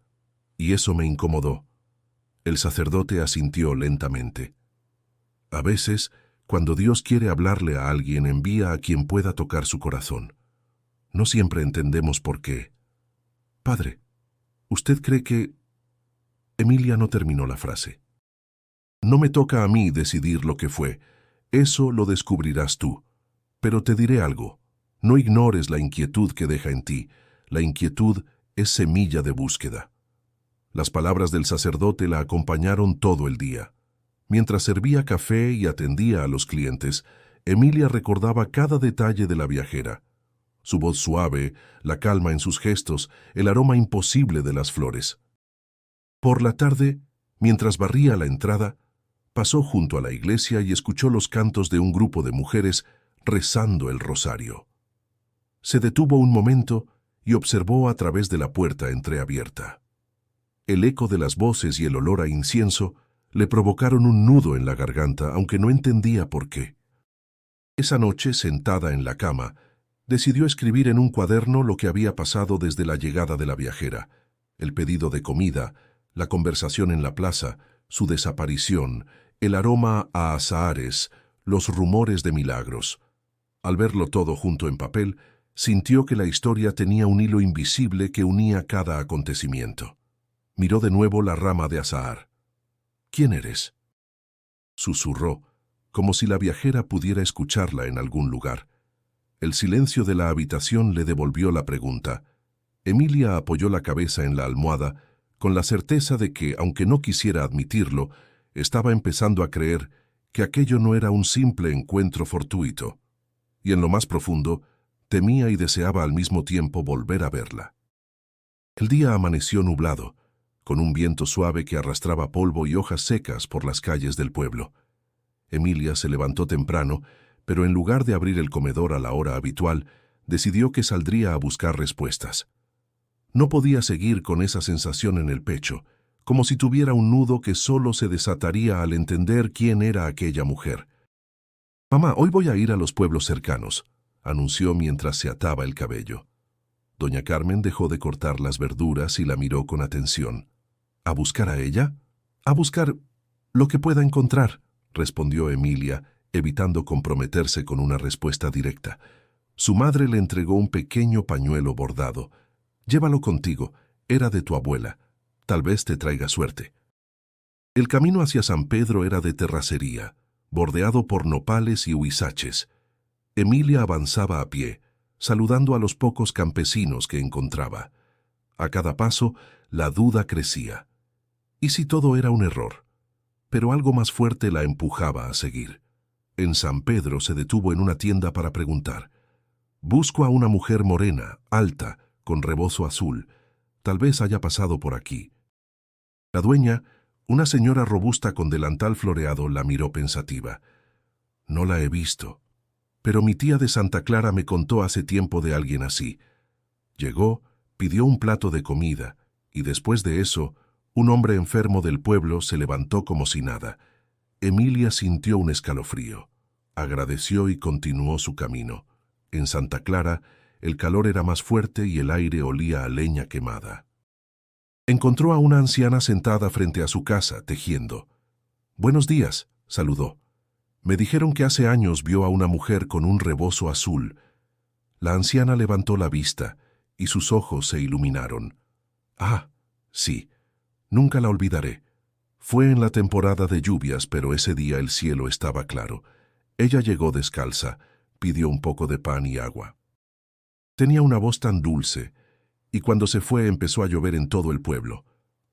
[SPEAKER 1] Y eso me incomodó». El sacerdote asintió lentamente. A veces, cuando Dios quiere hablarle a alguien, envía a quien pueda tocar su corazón. No siempre entendemos por qué. «Padre, ¿usted cree que...?» Emilia no terminó la frase. «No me toca a mí decidir lo que fue. Eso lo descubrirás tú. Pero te diré algo. No ignores la inquietud que deja en ti. La inquietud es semilla de búsqueda». Las palabras del sacerdote la acompañaron todo el día. Mientras servía café y atendía a los clientes, Emilia recordaba cada detalle de la viajera. Su voz suave, la calma en sus gestos, el aroma imposible de las flores. Por la tarde, mientras barría la entrada, pasó junto a la iglesia y escuchó los cantos de un grupo de mujeres rezando el rosario. Se detuvo un momento y observó a través de la puerta entreabierta. El eco de las voces y el olor a incienso le provocaron un nudo en la garganta, aunque no entendía por qué. Esa noche, sentada en la cama, decidió escribir en un cuaderno lo que había pasado desde la llegada de la viajera, el pedido de comida, la conversación en la plaza, su desaparición, el aroma a azahares, los rumores de milagros. Al verlo todo junto en papel, sintió que la historia tenía un hilo invisible que unía cada acontecimiento. Miró de nuevo la rama de azahar. «¿Quién eres?», susurró, como si la viajera pudiera escucharla en algún lugar. El silencio de la habitación le devolvió la pregunta. Emilia apoyó la cabeza en la almohada, con la certeza de que, aunque no quisiera admitirlo, estaba empezando a creer que aquello no era un simple encuentro fortuito. Y en lo más profundo, temía y deseaba al mismo tiempo volver a verla. El día amaneció nublado, con un viento suave que arrastraba polvo y hojas secas por las calles del pueblo. Emilia se levantó temprano, pero en lugar de abrir el comedor a la hora habitual, decidió que saldría a buscar respuestas. No podía seguir con esa sensación en el pecho, como si tuviera un nudo que solo se desataría al entender quién era aquella mujer. «Mamá, hoy voy a ir a los pueblos cercanos», anunció mientras se ataba el cabello. Doña Carmen dejó de cortar las verduras y la miró con atención. «¿A buscar a ella?». «A buscar lo que pueda encontrar», respondió Emilia, evitando comprometerse con una respuesta directa. Su madre le entregó un pequeño pañuelo bordado. «Llévalo contigo, era de tu abuela. Tal vez te traiga suerte». El camino hacia San Pedro era de terracería, bordeado por nopales y huizaches. Emilia avanzaba a pie, saludando a los pocos campesinos que encontraba. A cada paso, la duda crecía. ¿Y si todo era un error? Pero algo más fuerte la empujaba a seguir. En San Pedro se detuvo en una tienda para preguntar. Busco a una mujer morena, alta, con rebozo azul. Tal vez haya pasado por aquí. La dueña, una señora robusta con delantal floreado, la miró pensativa. No la he visto. Pero mi tía de Santa Clara me contó hace tiempo de alguien así. Llegó, pidió un plato de comida, y después de eso, un hombre enfermo del pueblo se levantó como si nada. Emilia sintió un escalofrío. Agradeció y continuó su camino. En Santa Clara, el calor era más fuerte y el aire olía a leña quemada. Encontró a una anciana sentada frente a su casa, tejiendo. «Buenos días», saludó. «Me dijeron que hace años vio a una mujer con un rebozo azul». La anciana levantó la vista y sus ojos se iluminaron. «Ah, sí, nunca la olvidaré. Fue en la temporada de lluvias, pero ese día el cielo estaba claro. Ella llegó descalza, pidió un poco de pan y agua. Tenía una voz tan dulce, y cuando se fue empezó a llover en todo el pueblo».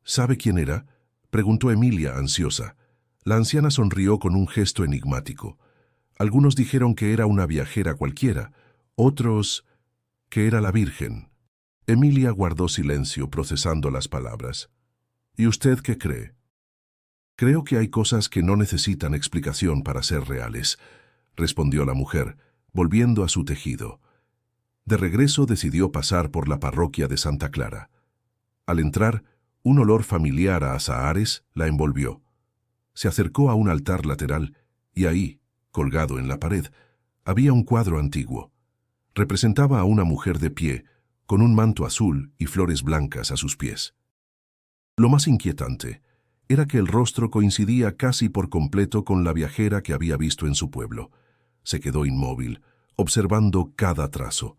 [SPEAKER 1] «¿Sabe quién era?», preguntó Emilia, ansiosa. La anciana sonrió con un gesto enigmático. Algunos dijeron que era una viajera cualquiera, otros que era la Virgen. Emilia guardó silencio, procesando las palabras. «¿Y usted qué cree?». «Creo que hay cosas que no necesitan explicación para ser reales», respondió la mujer, volviendo a su tejido. De regreso decidió pasar por la parroquia de Santa Clara. Al entrar, un olor familiar a azahares la envolvió. Se acercó a un altar lateral y ahí, colgado en la pared, había un cuadro antiguo. Representaba a una mujer de pie, con un manto azul y flores blancas a sus pies. Lo más inquietante era que el rostro coincidía casi por completo con la viajera que había visto en su pueblo. Se quedó inmóvil, observando cada trazo.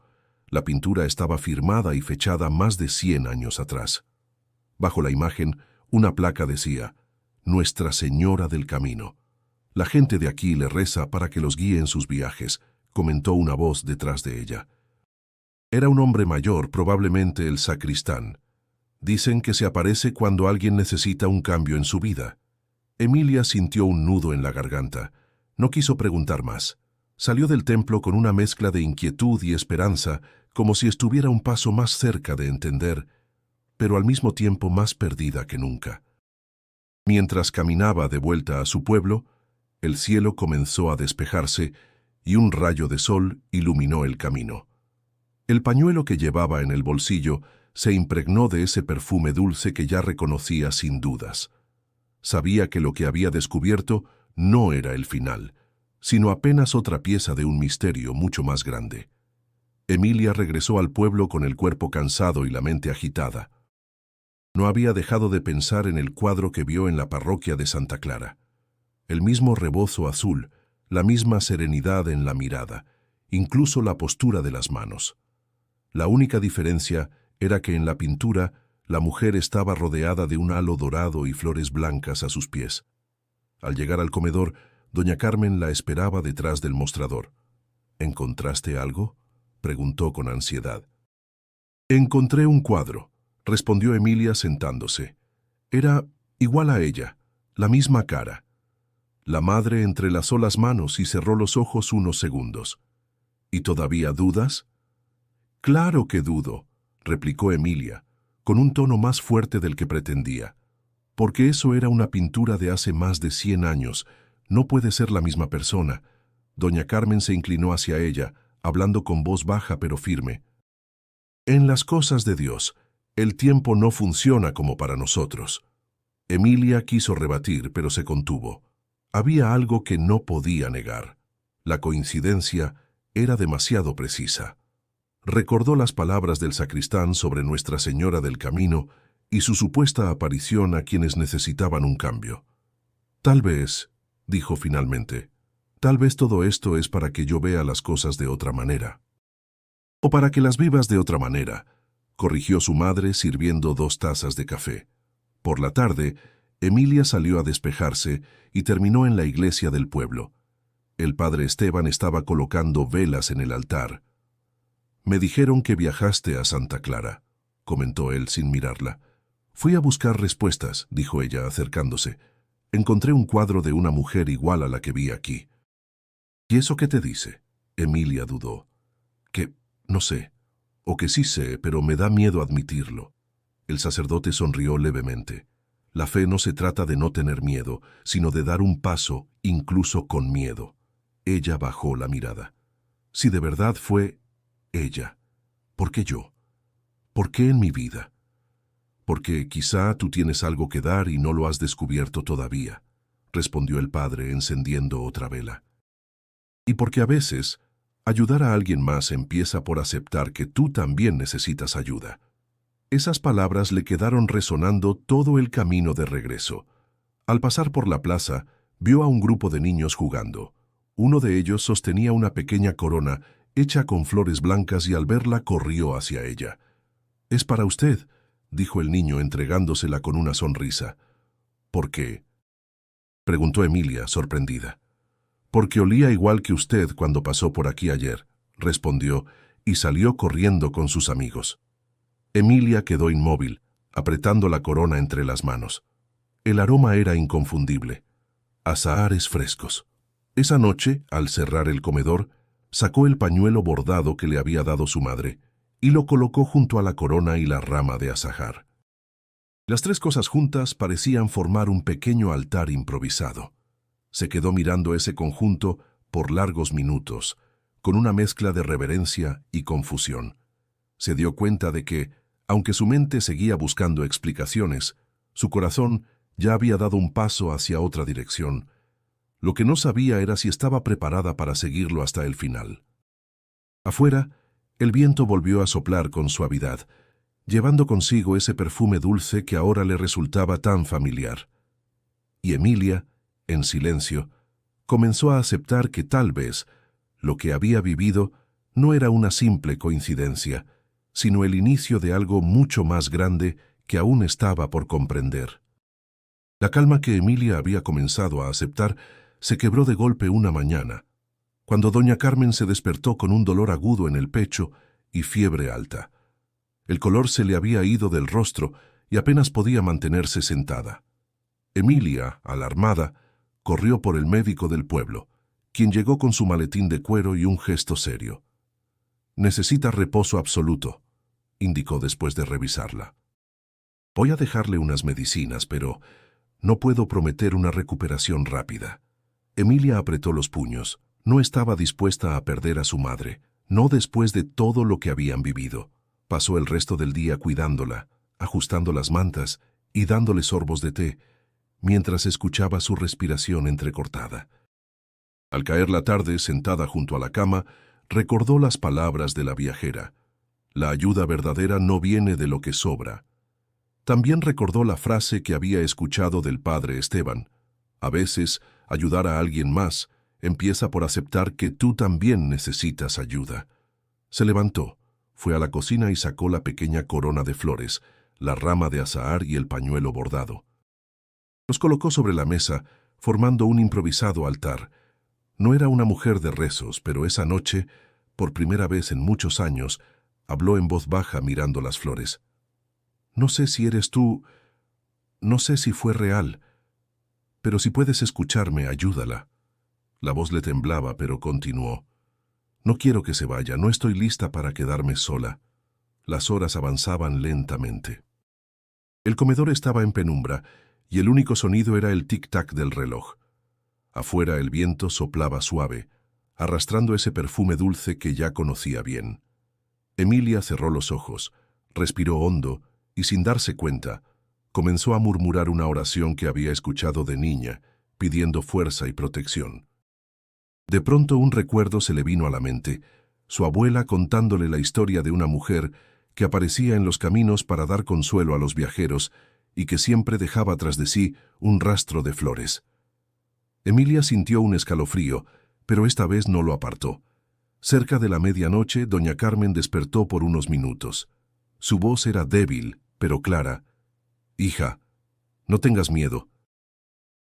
[SPEAKER 1] La pintura estaba firmada y fechada más de 100 años atrás. Bajo la imagen, una placa decía: «Nuestra Señora del Camino». «La gente de aquí le reza para que los guíe en sus viajes», comentó una voz detrás de ella. Era un hombre mayor, probablemente el sacristán. «Dicen que se aparece cuando alguien necesita un cambio en su vida». Emilia sintió un nudo en la garganta. No quiso preguntar más. Salió del templo con una mezcla de inquietud y esperanza, como si estuviera un paso más cerca de entender, pero al mismo tiempo más perdida que nunca. Mientras caminaba de vuelta a su pueblo, el cielo comenzó a despejarse y un rayo de sol iluminó el camino. El pañuelo que llevaba en el bolsillo se impregnó de ese perfume dulce que ya reconocía sin dudas. Sabía que lo que había descubierto no era el final, sino apenas otra pieza de un misterio mucho más grande. Emilia regresó al pueblo con el cuerpo cansado y la mente agitada. No había dejado de pensar en el cuadro que vio en la parroquia de Santa Clara. El mismo rebozo azul, la misma serenidad en la mirada, incluso la postura de las manos. La única diferencia era que en la pintura la mujer estaba rodeada de un halo dorado y flores blancas a sus pies. Al llegar al comedor, doña Carmen la esperaba detrás del mostrador. «¿Encontraste algo?», preguntó con ansiedad. «Encontré un cuadro», respondió Emilia sentándose. Era igual a ella, la misma cara. La madre entrelazó las manos y cerró los ojos unos segundos. «¿Y todavía dudas?». «Claro que dudo», replicó Emilia, con un tono más fuerte del que pretendía. «Porque eso era una pintura de hace más de 100 años. No puede ser la misma persona». Doña Carmen se inclinó hacia ella, hablando con voz baja pero firme. «En las cosas de Dios, el tiempo no funciona como para nosotros». Emilia quiso rebatir, pero se contuvo. Había algo que no podía negar. La coincidencia era demasiado precisa. Recordó las palabras del sacristán sobre Nuestra Señora del Camino y su supuesta aparición a quienes necesitaban un cambio. «Tal vez», dijo finalmente, «tal vez todo esto es para que yo vea las cosas de otra manera». «O para que las vivas de otra manera», corrigió su madre sirviendo 2 tazas de café. Por la tarde, Emilia salió a despejarse y terminó en la iglesia del pueblo. El padre Esteban estaba colocando velas en el altar. «Me dijeron que viajaste a Santa Clara», comentó él sin mirarla. Fui a buscar respuestas, dijo ella acercándose. Encontré un cuadro de una mujer igual a la que vi aquí. ¿Y eso qué te dice? Emilia dudó. Que, no sé, o que sí sé, pero me da miedo admitirlo. El sacerdote sonrió levemente. La fe no se trata de no tener miedo, sino de dar un paso, incluso con miedo. Ella bajó la mirada. Si de verdad fue ella, ¿por qué yo? ¿Por qué en mi vida? Porque quizá tú tienes algo que dar y no lo has descubierto todavía, respondió el padre encendiendo otra vela. Y porque a veces, ayudar a alguien más empieza por aceptar que tú también necesitas ayuda. Esas palabras le quedaron resonando todo el camino de regreso. Al pasar por la plaza, vio a un grupo de niños jugando. Uno de ellos sostenía una pequeña corona hecha con flores blancas y al verla corrió hacia ella. «Es para usted», dijo el niño entregándosela con una sonrisa. «¿Por qué?», preguntó Emilia, sorprendida. «Porque olía igual que usted cuando pasó por aquí ayer», respondió, y salió corriendo con sus amigos. Emilia quedó inmóvil, apretando la corona entre las manos. El aroma era inconfundible. Azahares frescos. Esa noche, al cerrar el comedor, sacó el pañuelo bordado que le había dado su madre y lo colocó junto a la corona y la rama de azahar. Las tres cosas juntas parecían formar un pequeño altar improvisado. Se quedó mirando ese conjunto por largos minutos, con una mezcla de reverencia y confusión. Se dio cuenta de que, aunque su mente seguía buscando explicaciones, su corazón ya había dado un paso hacia otra dirección. Lo que no sabía era si estaba preparada para seguirlo hasta el final. Afuera, el viento volvió a soplar con suavidad, llevando consigo ese perfume dulce que ahora le resultaba tan familiar. Y Emilia, en silencio, comenzó a aceptar que tal vez lo que había vivido no era una simple coincidencia, sino el inicio de algo mucho más grande que aún estaba por comprender. La calma que Emilia había comenzado a aceptar se quebró de golpe una mañana, cuando doña Carmen se despertó con un dolor agudo en el pecho y fiebre alta. El color se le había ido del rostro y apenas podía mantenerse sentada. Emilia, alarmada, corrió por el médico del pueblo, quien llegó con su maletín de cuero y un gesto serio. «Necesita reposo absoluto», indicó después de revisarla. «Voy a dejarle unas medicinas, pero no puedo prometer una recuperación rápida». Emilia apretó los puños. No estaba dispuesta a perder a su madre, no después de todo lo que habían vivido. Pasó el resto del día cuidándola, ajustando las mantas y dándole sorbos de té, mientras escuchaba su respiración entrecortada. Al caer la tarde, sentada junto a la cama, recordó las palabras de la viajera. La ayuda verdadera no viene de lo que sobra. También recordó la frase que había escuchado del padre Esteban. A veces, ayudar a alguien más empieza por aceptar que tú también necesitas ayuda. Se levantó, fue a la cocina y sacó la pequeña corona de flores, la rama de azahar y el pañuelo bordado. Los colocó sobre la mesa, formando un improvisado altar. No era una mujer de rezos, pero esa noche, por primera vez en muchos años, habló en voz baja mirando las flores. «No sé si eres tú, no sé si fue real, pero si puedes escucharme, ayúdala». La voz le temblaba, pero continuó. «No quiero que se vaya, no estoy lista para quedarme sola». Las horas avanzaban lentamente. El comedor estaba en penumbra, y el único sonido era el tic-tac del reloj. Afuera el viento soplaba suave, arrastrando ese perfume dulce que ya conocía bien. Emilia cerró los ojos, respiró hondo, y sin darse cuenta, comenzó a murmurar una oración que había escuchado de niña, pidiendo fuerza y protección. De pronto un recuerdo se le vino a la mente, su abuela contándole la historia de una mujer que aparecía en los caminos para dar consuelo a los viajeros y que siempre dejaba tras de sí un rastro de flores. Emilia sintió un escalofrío, pero esta vez no lo apartó. Cerca de la medianoche, doña Carmen despertó por unos minutos. Su voz era débil, pero clara. «Hija, no tengas miedo.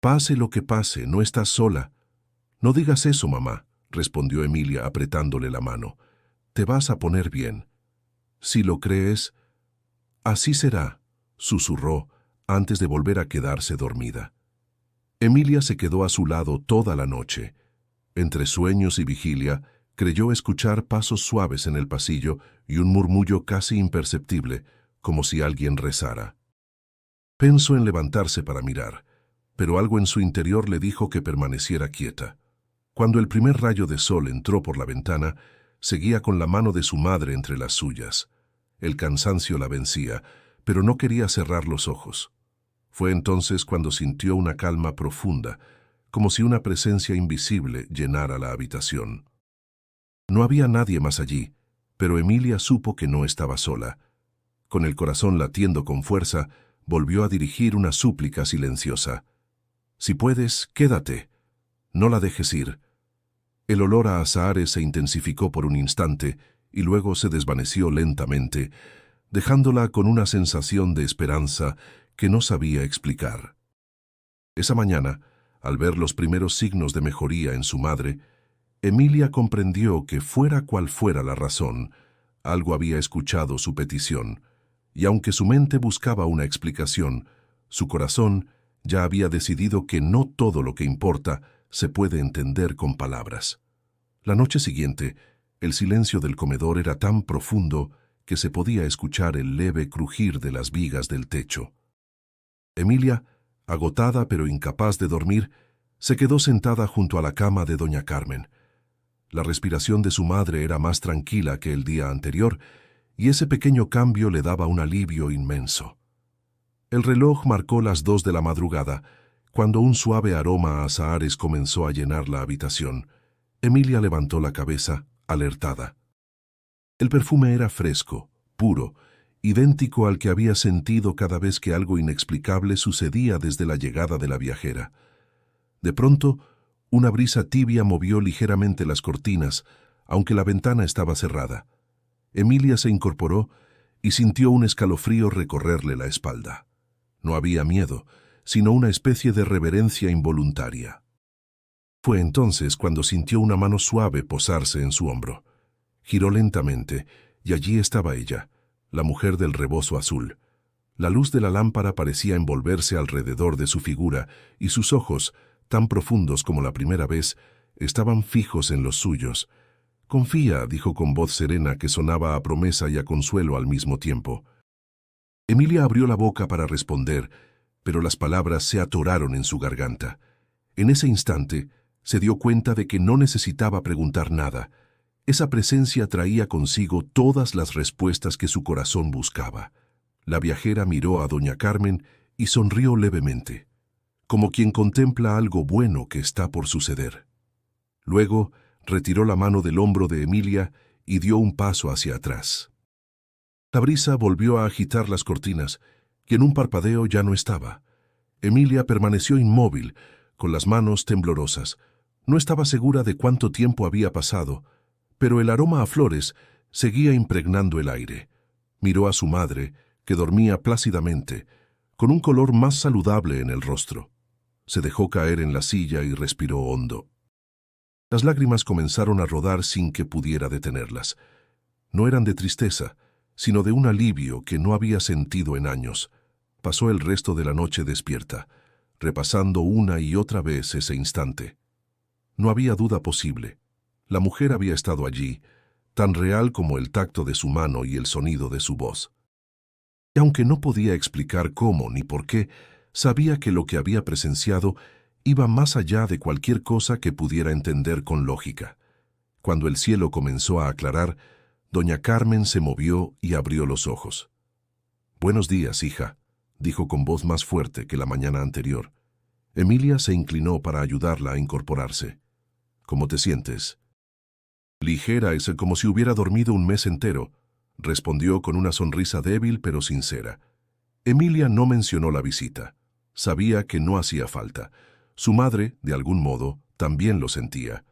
[SPEAKER 1] Pase lo que pase, no estás sola». «No digas eso, mamá», respondió Emilia apretándole la mano. «Te vas a poner bien. Si lo crees, así será», susurró antes de volver a quedarse dormida. Emilia se quedó a su lado toda la noche. Entre sueños y vigilia, creyó escuchar pasos suaves en el pasillo y un murmullo casi imperceptible, como si alguien rezara. Pensó en levantarse para mirar, pero algo en su interior le dijo que permaneciera quieta. Cuando el primer rayo de sol entró por la ventana, seguía con la mano de su madre entre las suyas. El cansancio la vencía, pero no quería cerrar los ojos. Fue entonces cuando sintió una calma profunda, como si una presencia invisible llenara la habitación. No había nadie más allí, pero Emilia supo que no estaba sola. Con el corazón latiendo con fuerza, volvió a dirigir una súplica silenciosa. «Si puedes, quédate. No la dejes ir». El olor a azahares se intensificó por un instante y luego se desvaneció lentamente, dejándola con una sensación de esperanza que no sabía explicar. Esa mañana, al ver los primeros signos de mejoría en su madre, Emilia comprendió que fuera cual fuera la razón, algo había escuchado su petición, y aunque su mente buscaba una explicación, su corazón ya había decidido que no todo lo que importa se puede entender con palabras. La noche siguiente, el silencio del comedor era tan profundo que se podía escuchar el leve crujir de las vigas del techo. Emilia, agotada pero incapaz de dormir, se quedó sentada junto a la cama de doña Carmen. La respiración de su madre era más tranquila que el día anterior, y ese pequeño cambio le daba un alivio inmenso. El reloj marcó las 2 de la madrugada, cuando un suave aroma a azahares comenzó a llenar la habitación. Emilia levantó la cabeza, alertada. El perfume era fresco, puro, idéntico al que había sentido cada vez que algo inexplicable sucedía desde la llegada de la viajera. De pronto, una brisa tibia movió ligeramente las cortinas, aunque la ventana estaba cerrada. Emilia se incorporó y sintió un escalofrío recorrerle la espalda. No había miedo, sino una especie de reverencia involuntaria. Fue entonces cuando sintió una mano suave posarse en su hombro. Giró lentamente, y allí estaba ella, la mujer del rebozo azul. La luz de la lámpara parecía envolverse alrededor de su figura, y sus ojos, tan profundos como la primera vez, estaban fijos en los suyos. «Confía», dijo con voz serena que sonaba a promesa y a consuelo al mismo tiempo. Emilia abrió la boca para responder, pero las palabras se atoraron en su garganta. En ese instante, se dio cuenta de que no necesitaba preguntar nada. Esa presencia traía consigo todas las respuestas que su corazón buscaba. La viajera miró a doña Carmen y sonrió levemente, como quien contempla algo bueno que está por suceder. Luego, retiró la mano del hombro de Emilia y dio un paso hacia atrás. La brisa volvió a agitar las cortinas, y en un parpadeo ya no estaba. Emilia permaneció inmóvil, con las manos temblorosas. No estaba segura de cuánto tiempo había pasado, pero el aroma a flores seguía impregnando el aire. Miró a su madre, que dormía plácidamente, con un color más saludable en el rostro. Se dejó caer en la silla y respiró hondo. Las lágrimas comenzaron a rodar sin que pudiera detenerlas. No eran de tristeza, sino de un alivio que no había sentido en años. Pasó el resto de la noche despierta, repasando una y otra vez ese instante. No había duda posible. La mujer había estado allí, tan real como el tacto de su mano y el sonido de su voz. Y aunque no podía explicar cómo ni por qué, sabía que lo que había presenciado iba más allá de cualquier cosa que pudiera entender con lógica. Cuando el cielo comenzó a aclarar, doña Carmen se movió y abrió los ojos. «Buenos días, hija», dijo con voz más fuerte que la mañana anterior. Emilia se inclinó para ayudarla a incorporarse. «¿Cómo te sientes?» «Ligera, es como si hubiera dormido un mes entero», respondió con una sonrisa débil pero sincera. Emilia no mencionó la visita. Sabía que no hacía falta. Su madre, de algún modo, también lo sentía.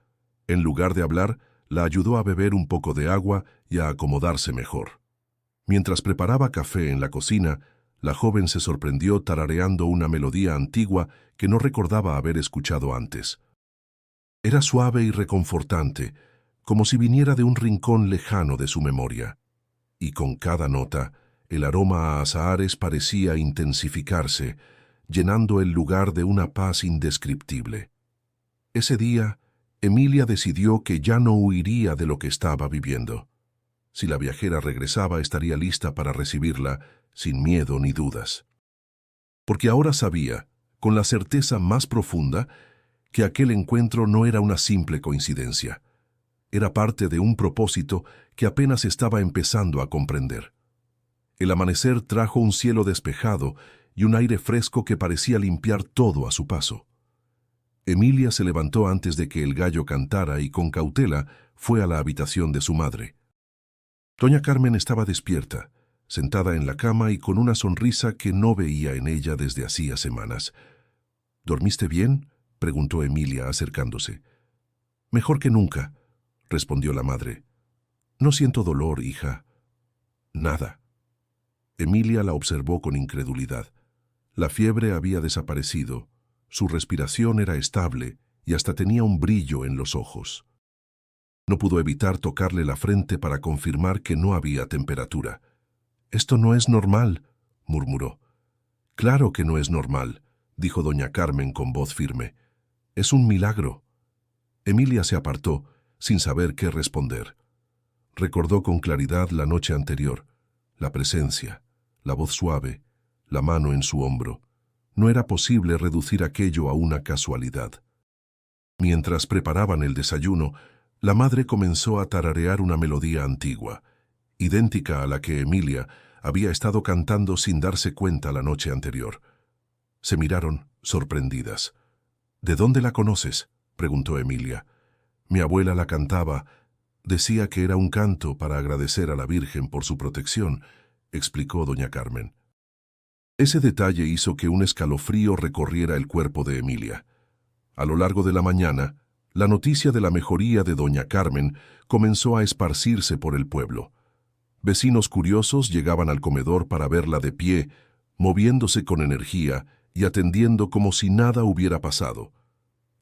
[SPEAKER 1] En lugar de hablar, la ayudó a beber un poco de agua y a acomodarse mejor. Mientras preparaba café en la cocina, la joven se sorprendió tarareando una melodía antigua que no recordaba haber escuchado antes. Era suave y reconfortante, como si viniera de un rincón lejano de su memoria. Y con cada nota, El aroma a azahares parecía intensificarse, llenando el lugar de una paz indescriptible. Ese día, Emilia decidió que ya no huiría de lo que estaba viviendo. Si la viajera regresaba, estaría lista para recibirla, sin miedo ni dudas. Porque ahora sabía, con la certeza más profunda, que aquel encuentro no era una simple coincidencia. Era parte de un propósito que apenas estaba empezando a comprender. El amanecer trajo un cielo despejado y un aire fresco que parecía limpiar todo a su paso. Emilia se levantó antes de que el gallo cantara y con cautela fue a la habitación de su madre. Doña Carmen estaba despierta, sentada en la cama y con una sonrisa que no veía en ella desde hacía semanas. ¿Dormiste bien?, preguntó Emilia acercándose. Mejor que nunca, respondió la madre. No siento dolor, hija. Nada. Emilia la observó con incredulidad. La fiebre había desaparecido, su respiración era estable y hasta tenía un brillo en los ojos. No pudo evitar tocarle la frente para confirmar que no había temperatura. «Esto no es normal», murmuró. «Claro que no es normal», dijo doña Carmen con voz firme. «Es un milagro». Emilia se apartó, sin saber qué responder. Recordó con claridad la noche anterior, la presencia, la voz suave, la mano en su hombro. No era posible reducir aquello a una casualidad. Mientras preparaban el desayuno, la madre comenzó a tararear una melodía antigua, idéntica a la que Emilia había estado cantando sin darse cuenta la noche anterior. Se miraron, sorprendidas. «¿De dónde la conoces?», preguntó Emilia. «Mi abuela la cantaba. Decía que era un canto para agradecer a la Virgen por su protección», explicó doña Carmen. Ese detalle hizo que un escalofrío recorriera el cuerpo de Emilia. A lo largo de la mañana, la noticia de la mejoría de doña Carmen comenzó a esparcirse por el pueblo. Vecinos curiosos llegaban al comedor para verla de pie, moviéndose con energía y atendiendo como si nada hubiera pasado.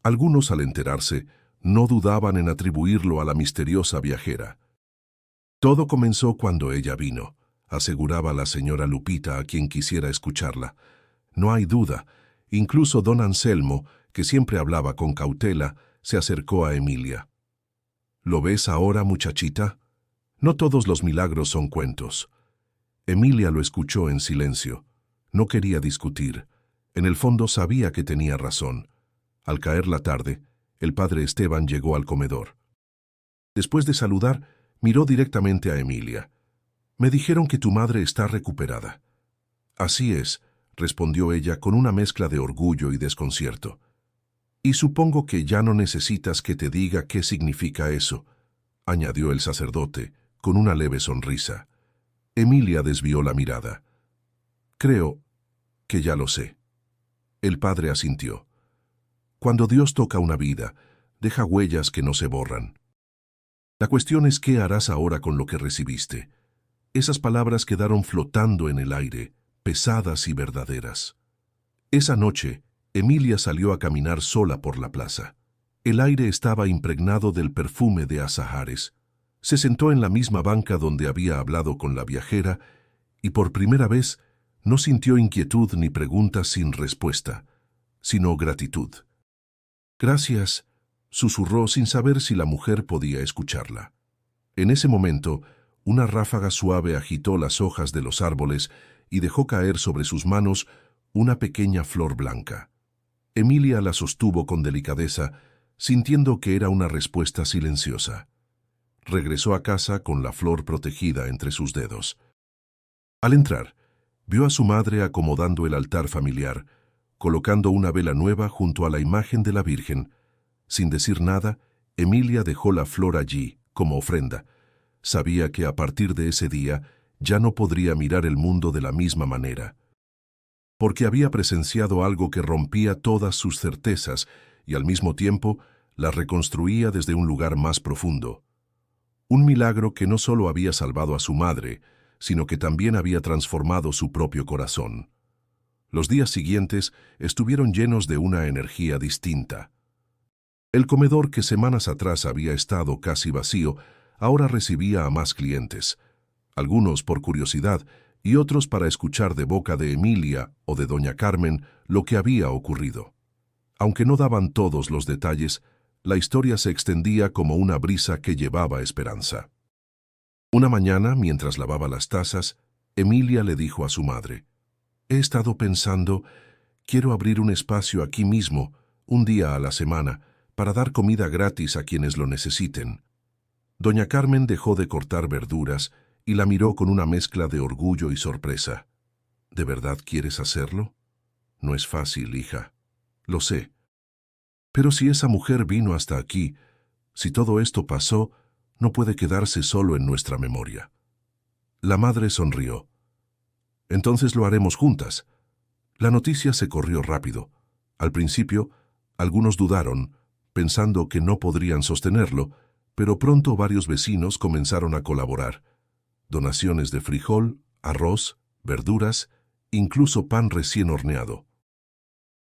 [SPEAKER 1] Algunos, al enterarse, no dudaban en atribuirlo a la misteriosa viajera. «Todo comenzó cuando ella vino», aseguraba la señora Lupita a quien quisiera escucharla. «No hay duda, incluso don Anselmo, que siempre hablaba con cautela, se acercó a Emilia. ¿Lo ves ahora, muchachita? No todos los milagros son cuentos». Emilia lo escuchó en silencio. No quería discutir. En el fondo sabía que tenía razón. Al caer la tarde, el padre Esteban llegó al comedor. Después de saludar, miró directamente a Emilia. «Me dijeron que tu madre está recuperada». «Así es», respondió ella con una mezcla de orgullo y desconcierto. «Y supongo que ya no necesitas que te diga qué significa eso», añadió el sacerdote, con una leve sonrisa. Emilia desvió la mirada. «Creo que ya lo sé». El padre asintió. «Cuando Dios toca una vida, deja huellas que no se borran. La cuestión es qué harás ahora con lo que recibiste». Esas palabras quedaron flotando en el aire, pesadas y verdaderas. Esa noche, Emilia salió a caminar sola por la plaza. El aire estaba impregnado del perfume de azahares. Se sentó en la misma banca donde había hablado con la viajera y por primera vez no sintió inquietud ni preguntas sin respuesta, sino gratitud. «Gracias», susurró sin saber si la mujer podía escucharla. En ese momento, una ráfaga suave agitó las hojas de los árboles y dejó caer sobre sus manos una pequeña flor blanca. Emilia la sostuvo con delicadeza, sintiendo que era una respuesta silenciosa. Regresó a casa con la flor protegida entre sus dedos. Al entrar, vio a su madre acomodando el altar familiar, colocando una vela nueva junto a la imagen de la Virgen. Sin decir nada, Emilia dejó la flor allí, como ofrenda. Sabía que a partir de ese día ya no podría mirar el mundo de la misma manera. Porque había presenciado algo que rompía todas sus certezas y al mismo tiempo las reconstruía desde un lugar más profundo. Un milagro que no solo había salvado a su madre, sino que también había transformado su propio corazón. Los días siguientes estuvieron llenos de una energía distinta. El comedor que semanas atrás había estado casi vacío, ahora recibía a más clientes, algunos por curiosidad y otros para escuchar de boca de Emilia o de doña Carmen lo que había ocurrido. Aunque no daban todos los detalles, la historia se extendía como una brisa que llevaba esperanza. Una mañana, mientras lavaba las tazas, Emilia le dijo a su madre: «He estado pensando, quiero abrir un espacio aquí mismo, un día a la semana, para dar comida gratis a quienes lo necesiten». Doña Carmen dejó de cortar verduras y la miró con una mezcla de orgullo y sorpresa. «¿De verdad quieres hacerlo? No es fácil, hija. Lo sé. Pero si esa mujer vino hasta aquí, si todo esto pasó, no puede quedarse solo en nuestra memoria». La madre sonrió. «Entonces lo haremos juntas». La noticia se corrió rápido. Al principio, algunos dudaron, pensando que no podrían sostenerlo, pero pronto varios vecinos comenzaron a colaborar. Donaciones de frijol, arroz, verduras, incluso pan recién horneado.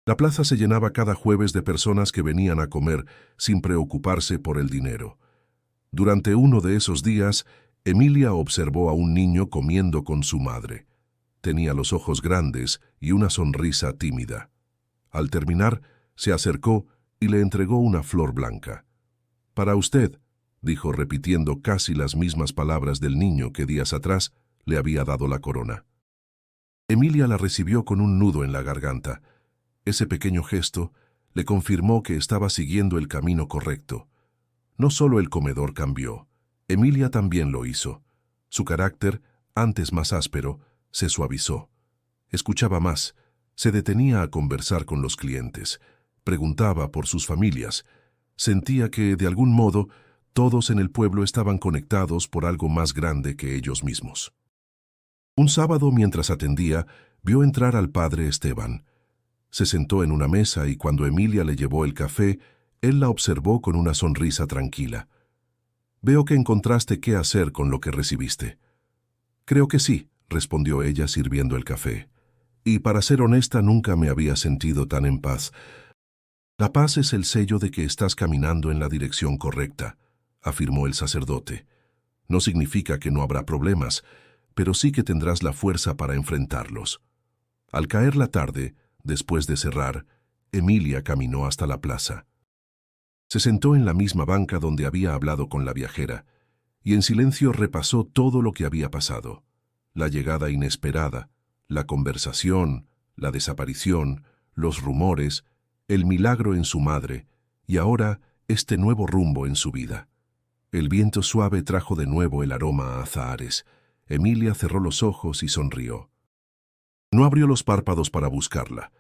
[SPEAKER 1] La plaza se llenaba cada jueves de personas que venían a comer sin preocuparse por el dinero. Durante uno de esos días, Emilia observó a un niño comiendo con su madre. Tenía los ojos grandes y una sonrisa tímida. Al terminar, se acercó y le entregó una flor blanca. «Para usted», dijo repitiendo casi las mismas palabras del niño que días atrás le había dado la corona. Emilia la recibió con un nudo en la garganta. Ese pequeño gesto le confirmó que estaba siguiendo el camino correcto. No solo el comedor cambió, Emilia también lo hizo. Su carácter, antes más áspero, se suavizó. Escuchaba más, se detenía a conversar con los clientes, preguntaba por sus familias. Sentía que, de algún modo, todos en el pueblo estaban conectados por algo más grande que ellos mismos. Un sábado, mientras atendía, vio entrar al padre Esteban. Se sentó en una mesa y cuando Emilia le llevó el café, él la observó con una sonrisa tranquila. «Veo que encontraste qué hacer con lo que recibiste». «Creo que sí», respondió ella sirviendo el café. «Y para ser honesta, nunca me había sentido tan en paz». «La paz es el sello de que estás caminando en la dirección correcta», afirmó el sacerdote. «No significa que no habrá problemas, pero sí que tendrás la fuerza para enfrentarlos». Al caer la tarde, después de cerrar, Emilia caminó hasta la plaza. Se sentó en la misma banca donde había hablado con la viajera, y en silencio repasó todo lo que había pasado. La llegada inesperada, la conversación, la desaparición, los rumores, el milagro en su madre, y ahora este nuevo rumbo en su vida. El viento suave trajo de nuevo el aroma a azahares. Emilia cerró los ojos y sonrió. No abrió los párpados para buscarla.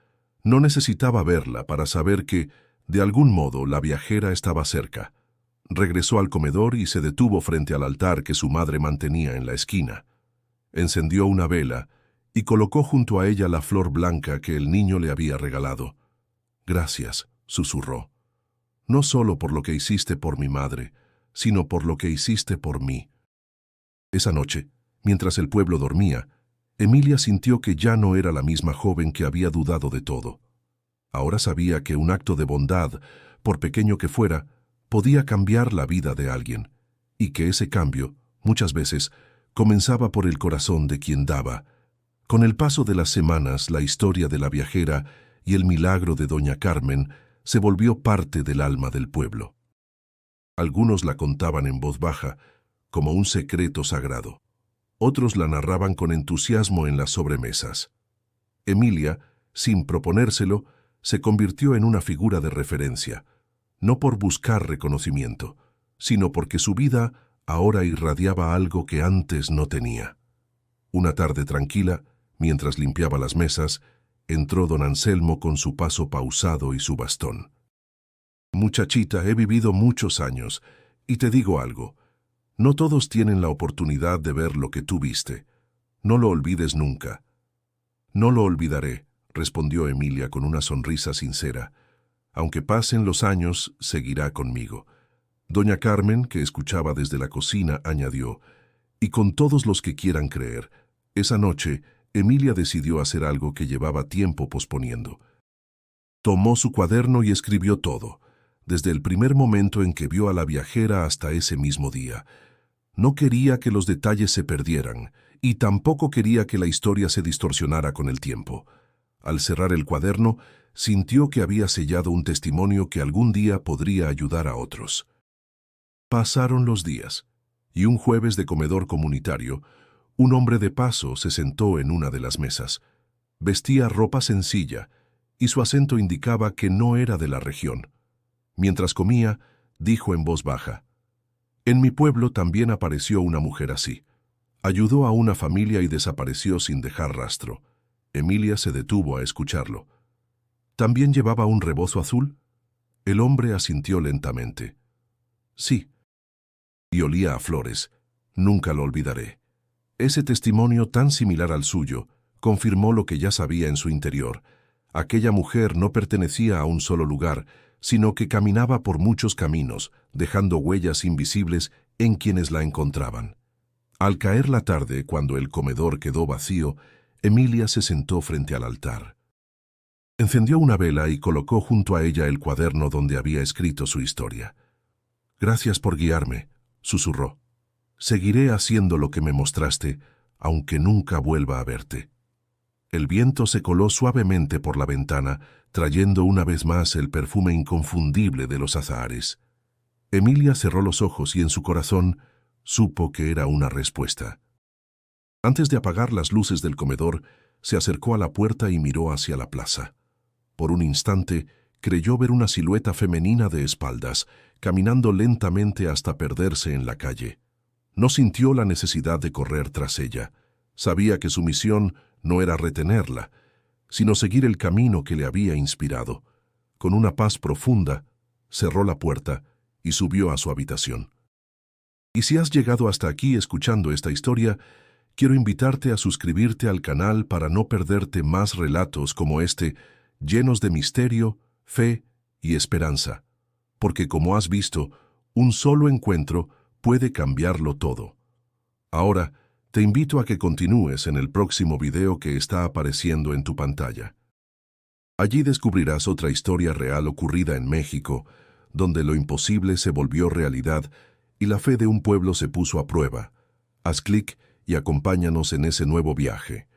[SPEAKER 1] No necesitaba verla para saber que, de algún modo, la viajera estaba cerca. Regresó al comedor y se detuvo frente al altar que su madre mantenía en la esquina. Encendió una vela y colocó junto a ella la flor blanca que el niño le había regalado. «Gracias», susurró. «No solo por lo que hiciste por mi madre, sino por lo que hiciste por mí». Esa noche, mientras el pueblo dormía, Emilia sintió que ya no era la misma joven que había dudado de todo. Ahora sabía que un acto de bondad, por pequeño que fuera, podía cambiar la vida de alguien, y que ese cambio, muchas veces, comenzaba por el corazón de quien daba. Con el paso de las semanas, la historia de la viajera y el milagro de doña Carmen se volvió parte del alma del pueblo. Algunos la contaban en voz baja, como un secreto sagrado. Otros la narraban con entusiasmo en las sobremesas. Emilia, sin proponérselo, se convirtió en una figura de referencia, no por buscar reconocimiento, sino porque su vida ahora irradiaba algo que antes no tenía. Una tarde tranquila, mientras limpiaba las mesas, entró don Anselmo con su paso pausado y su bastón. «Muchachita, he vivido muchos años, y te digo algo. No todos tienen la oportunidad de ver lo que tú viste. No lo olvides nunca». «No lo olvidaré», respondió Emilia con una sonrisa sincera. «Aunque pasen los años, seguirá conmigo». Doña Carmen, que escuchaba desde la cocina, añadió: «Y con todos los que quieran creer». Esa noche, Emilia decidió hacer algo que llevaba tiempo posponiendo. Tomó su cuaderno y escribió todo, desde el primer momento en que vio a la viajera hasta ese mismo día. No quería que los detalles se perdieran, Y tampoco quería que la historia se distorsionara con el tiempo. Al cerrar el cuaderno, sintió que había sellado un testimonio que algún día podría ayudar a otros. Pasaron los días, y un jueves de comedor comunitario, un hombre de paso se sentó en una de las mesas. Vestía ropa sencilla, y su acento indicaba que no era de la región. Mientras comía, dijo en voz baja: «En mi pueblo también apareció una mujer así. Ayudó a una familia y desapareció sin dejar rastro». Emilia se detuvo a escucharlo. «¿También llevaba un rebozo azul?» El hombre asintió lentamente. «Sí». Y olía a flores. Nunca lo olvidaré. Ese testimonio tan similar al suyo confirmó lo que ya sabía en su interior. Aquella mujer no pertenecía a un solo lugar, sino que caminaba por muchos caminos, dejando huellas invisibles en quienes la encontraban. Al caer la tarde, cuando el comedor quedó vacío, Emilia se sentó frente al altar. Encendió una vela y colocó junto a ella el cuaderno donde había escrito su historia. «Gracias por guiarme», susurró. «Seguiré haciendo lo que me mostraste, aunque nunca vuelva a verte». El viento se coló suavemente por la ventana, trayendo una vez más el perfume inconfundible de los azahares. Emilia cerró los ojos y en su corazón supo que era una respuesta. Antes de apagar las luces del comedor, se acercó a la puerta y miró hacia la plaza. Por un instante, creyó ver una silueta femenina de espaldas, caminando lentamente hasta perderse en la calle. No sintió la necesidad de correr tras ella. Sabía que su misión no era retenerla, sino seguir el camino que le había inspirado. Con una paz profunda, cerró la puerta y subió a su habitación. Y si has llegado hasta aquí escuchando esta historia, quiero invitarte a suscribirte al canal para no perderte más relatos como este, llenos de misterio, fe y esperanza. Porque como has visto, un solo encuentro puede cambiarlo todo. Ahora, te invito a que continúes en el próximo video que está apareciendo en tu pantalla. Allí descubrirás otra historia real ocurrida en México, donde lo imposible se volvió realidad y la fe de un pueblo se puso a prueba. Haz clic y acompáñanos en ese nuevo viaje.